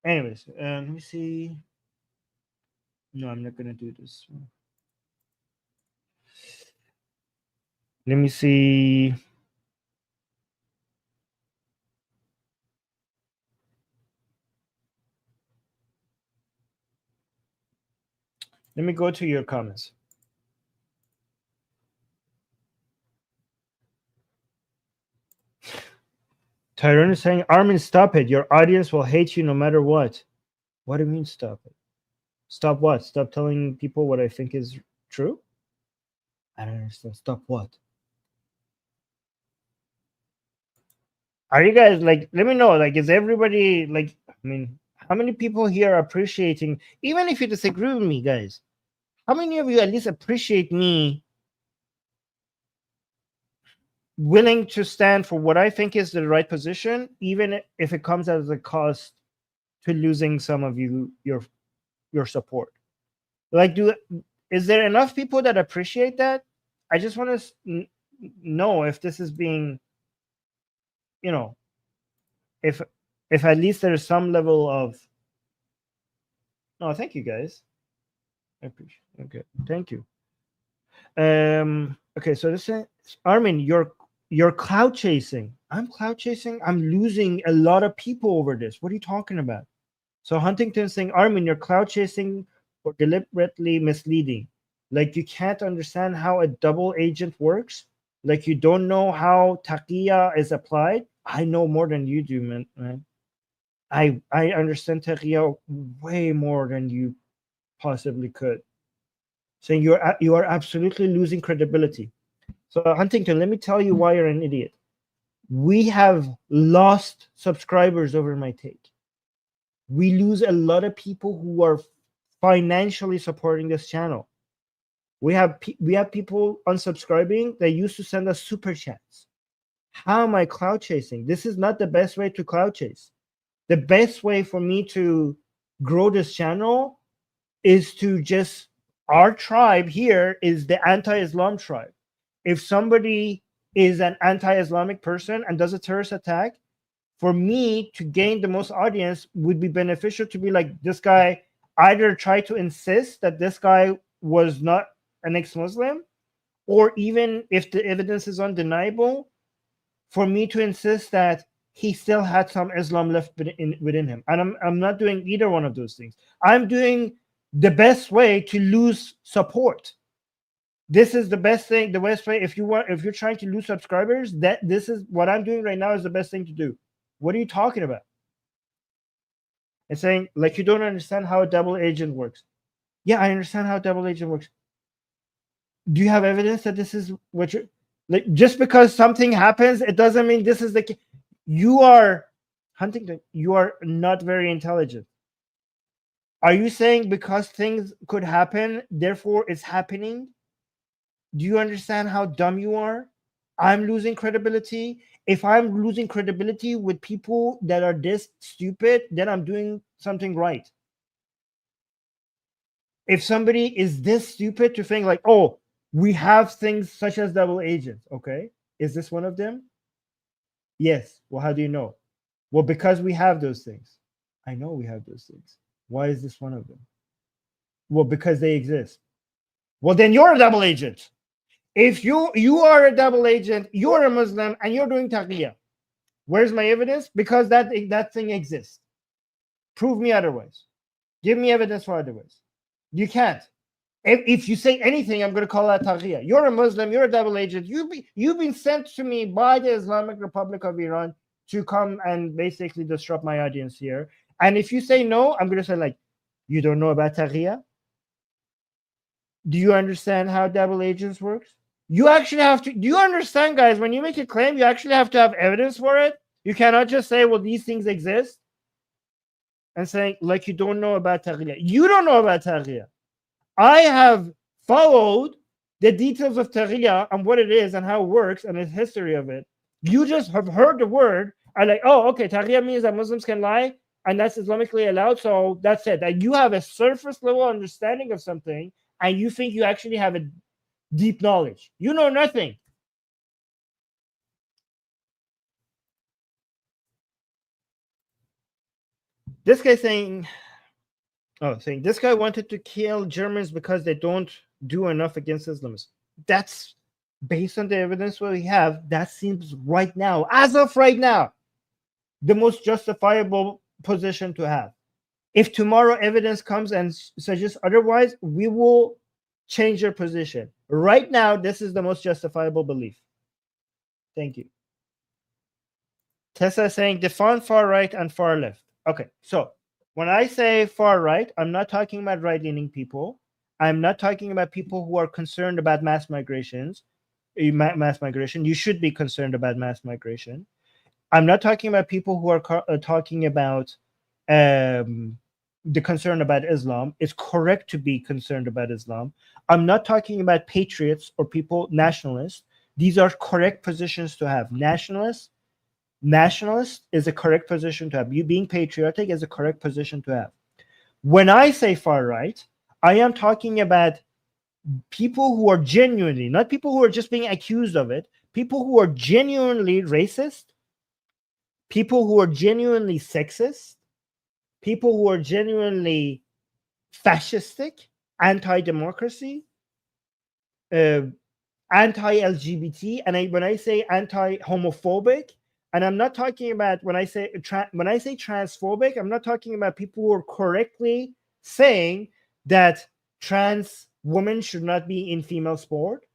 Anyways, let me see. No, I'm not gonna do this one. Let me see. Let me go to your comments. Tyrone is saying, Armin, stop it. Your audience will hate you no matter what. What do you mean stop it? Stop what? Stop telling people what I think is true? I don't understand. Stop what? Are you guys like, let me know, like, is everybody like, I mean, how many people here are appreciating, even if you disagree with me, guys, how many of you at least appreciate me willing to stand for what I think is the right position, even if it comes at a cost to losing some of you, your support? Like, is there enough people that appreciate that? I just want to know if this is being, you know, if at least there's some level of, no, thank you guys. I appreciate it. Okay, thank you. Okay, so this is Armin, you're cloud chasing. I'm cloud chasing. I'm losing a lot of people over this. What are you talking about? So Huntington saying, Armin, you're cloud chasing or deliberately misleading. Like, you can't understand how a double agent works. Like, you don't know how taqiyya is applied. I know more than you do, man. I understand taqiyya way more than you possibly could. Saying you are absolutely losing credibility. So Huntington, let me tell you why you're an idiot. We have lost subscribers over my take. We lose a lot of people who are financially supporting this channel. We have people unsubscribing that used to send us super chats. How am I cloud chasing? This is not the best way to cloud chase. The best way for me to grow this channel is to just, our tribe here is the anti-Islam tribe. If somebody is an anti-Islamic person and does a terrorist attack, for me to gain the most audience would be beneficial to be like, this guy, either try to insist that this guy was not an ex-Muslim, or even if the evidence is undeniable, for me to insist that he still had some Islam left within him. And I'm not doing either one of those things. I'm doing the best way to lose support. This is the best thing, the best way. If you're trying to lose subscribers, this is what I'm doing right now is the best thing to do. What are you talking about? And saying, like, you don't understand how a double agent works. Yeah, I understand how a double agent works. Do you have evidence that this is what you're like? Just because something happens, it doesn't mean this is the. You are Huntington. You are not very intelligent. Are you saying because things could happen, therefore it's happening? Do you understand how dumb you are? I'm losing credibility. If I'm losing credibility with people that are this stupid, then I'm doing something right. If somebody is this stupid to think like, oh, we have things such as double agents, okay? Is this one of them? Yes. Well, how do you know? Well, because we have those things. I know we have those things. Why is this one of them? Well, because they exist. Well, then you're a double agent. If you are a double agent, you're a Muslim, and you're doing taqiyya. Where's my evidence? Because that thing exists. Prove me otherwise. Give me evidence for otherwise. You can't. If you say anything, I'm going to call that taqiyya. You're a Muslim. You're a double agent. You've been sent to me by the Islamic Republic of Iran to come and basically disrupt my audience here. And if you say no, I'm going to say, like, you don't know about taqiyya? Do you understand how double agents works? You actually have to. Do you understand, guys? When you make a claim, you actually have to have evidence for it. You cannot just say, well, these things exist, and saying, like, you don't know about taqiyya. You don't know about taqiyya. I have followed the details of taqiyya and what it is and how it works and the history of it. You just have heard the word and like, oh, okay, taqiyya means that Muslims can lie and that's Islamically allowed. So that's it. That you have a surface level understanding of something and you think you actually have a deep knowledge. You know nothing. This guy saying this guy wanted to kill Germans because they don't do enough against Islamists. That's based on the evidence we have. That seems right now, as of right now, the most justifiable position to have. If tomorrow evidence comes and suggests otherwise, we will change your position. Right now, this is the most justifiable belief. Thank you. Tessa is saying define far right and far left. Okay, so when I say far right, I'm not talking about right-leaning people. I'm not talking about people who are concerned about mass migrations. Mass migration. You should be concerned about mass migration. I'm not talking about people who are talking about the concern about Islam. It's correct to be concerned about Islam. I'm not talking about patriots or people, nationalists. These are correct positions to have. Nationalist is a correct position to have. You being patriotic is a correct position to have. When I say far right, I am talking about people who are genuinely, not people who are just being accused of it, people who are genuinely racist, people who are genuinely sexist, people who are genuinely fascistic, anti-democracy, anti-LGBT, and when I say anti-homophobic, and I'm not talking about when I say transphobic, I'm not talking about people who are correctly saying that trans women should not be in female sport.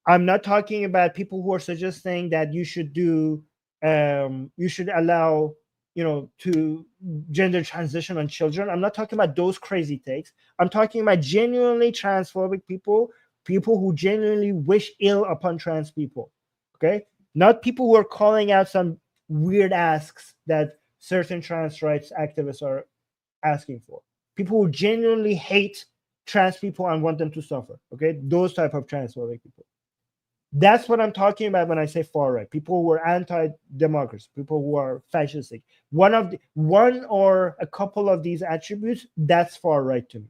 I'm not talking about people who are suggesting that you should do you should allow to gender transition on children. I'm not talking about those crazy takes. I'm talking about genuinely transphobic people who genuinely wish ill upon trans people. Okay, not people who are calling out some weird asks that certain trans rights activists are asking for. People who genuinely hate trans people and want them to suffer. Okay, those type of transphobic people. That's what I'm talking about when I say far right. People who are anti-democracy, people who are fascistic. One or a couple of these attributes, that's far right to me.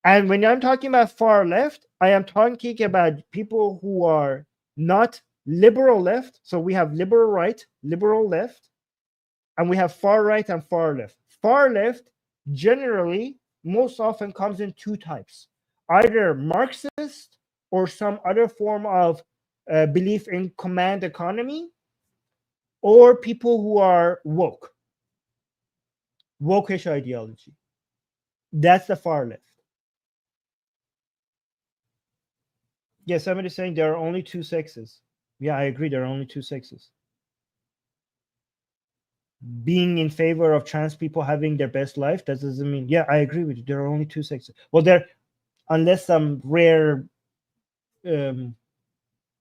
And when I'm talking about far left, I am talking about people who are not liberal left. So we have liberal right, liberal left, and we have far right and far left. Far left generally most often comes in two types: either Marxist or some other form of belief in command economy, or people who are woke-ish ideology. That's the far left. Yeah, somebody's saying there are only two sexes. Yeah, I agree. There are only two sexes. Being in favor of trans people having their best life, that doesn't mean, yeah, I agree with you. There are only two sexes. Well, unless some rare, there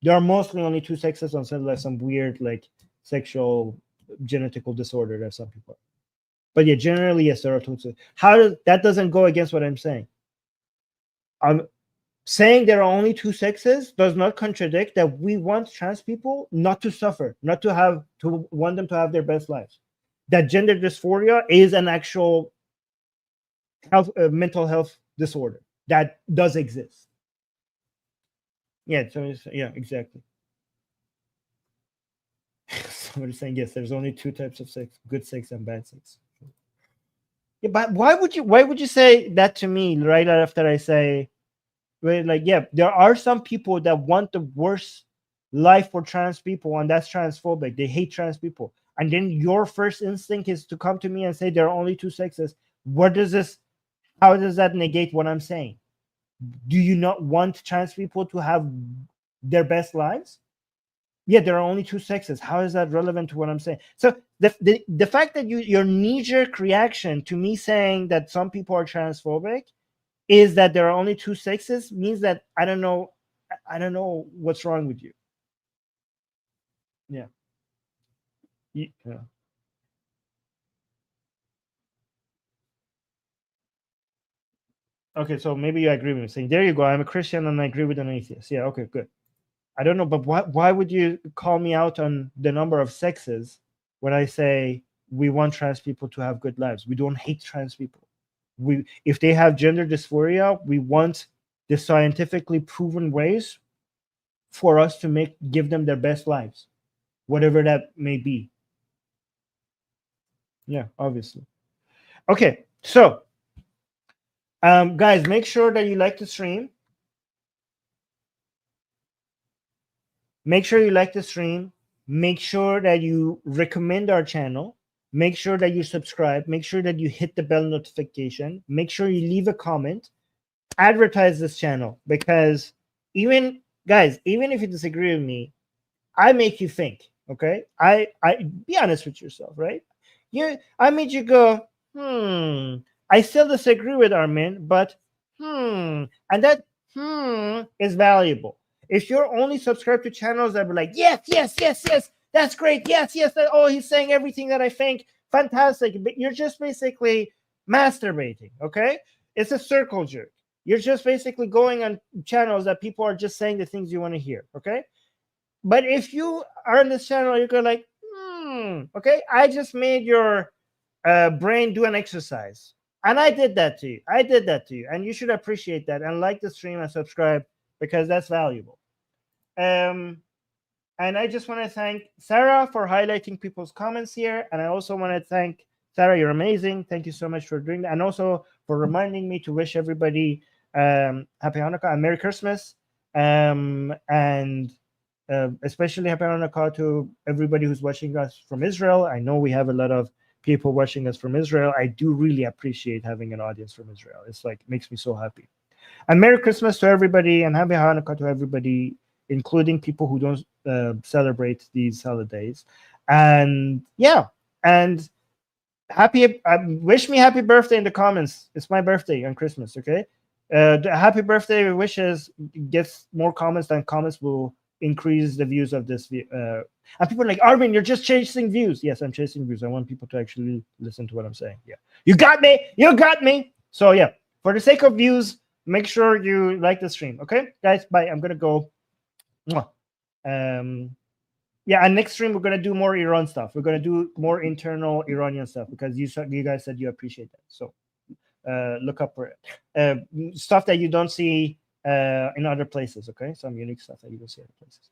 are mostly only two sexes unless some weird, like, sexual genetical disorder that some people are. But yeah, generally, yes, there are two sexes. That doesn't go against what I'm saying. I'm saying there are only two sexes does not contradict that we want trans people not to suffer, not to want them to have their best lives. That gender dysphoria is an actual mental health disorder that does exist. Yeah, so yeah, exactly. Somebody's saying yes, there's only two types of sex: good sex and bad sex. Yeah, but why would you say that to me right after I say, like, yeah, there are some people that want the worst life for trans people, and that's transphobic. They hate trans people. And then your first instinct is to come to me and say there are only two sexes. How does that negate what I'm saying? Do you not want trans people to have their best lives? Yeah, there are only two sexes. How is that relevant to what I'm saying? So the fact that your knee-jerk reaction to me saying that some people are transphobic is that there are only two sexes means that I don't know what's wrong with you. Yeah. Yeah. Okay, so maybe you agree with me, saying, there you go, I'm a Christian and I agree with an atheist. Yeah, okay, good. I don't know, but why would you call me out on the number of sexes when I say we want trans people to have good lives? We don't hate trans people. If they have gender dysphoria, we want the scientifically proven ways for us to give them their best lives, whatever that may be. Yeah, obviously. Okay, so guys, make sure that you like the stream. Make sure you like the stream. Make sure that you recommend our channel. make sure that you subscribe, make sure that you hit the bell notification, make sure you leave a comment, advertise this channel, because even guys, even if you disagree with me, I make you think. Okay, I be honest with yourself, right? I made you go, I still disagree with Armin, but and that is valuable. If you're only subscribed to channels that were like, yes, that's great, yes, oh, he's saying everything that I think, fantastic, but you're just basically masturbating. Okay, it's a circle jerk. You're just basically going on channels that people are just saying the things you want to hear. Okay, but if you are on this channel, you go like, okay, I just made your brain do an exercise, and I did that to you, and you should appreciate that and like the stream and subscribe, because that's valuable. And I just want to thank Sarah for highlighting people's comments here, and I also want to thank Sarah. You're amazing. Thank you so much for doing that, and also for reminding me to wish everybody happy Hanukkah and Merry Christmas, and especially happy Hanukkah to everybody who's watching us from Israel. I know we have a lot of people watching us from Israel. I do really appreciate having an audience from Israel. It's like, makes me so happy. And Merry Christmas to everybody, and happy Hanukkah to everybody, including people who don't celebrate these holidays. And yeah, and wish me happy birthday in the comments. It's my birthday on Christmas. Okay, the happy birthday wishes gets more comments than comments will increase the views of this video. And people are like, Armin, you're just chasing views. Yes, I'm chasing views. I want people to actually listen to what I'm saying. Yeah, you got me. So yeah, for the sake of views, make sure you like the stream. Okay, guys, bye. I'm gonna go. Yeah, and next stream we're gonna do more Iran stuff. We're gonna do more internal Iranian stuff, because you guys said you appreciate that. So look up for it. Stuff that you don't see in other places. Okay, some unique stuff that you don't see in other places.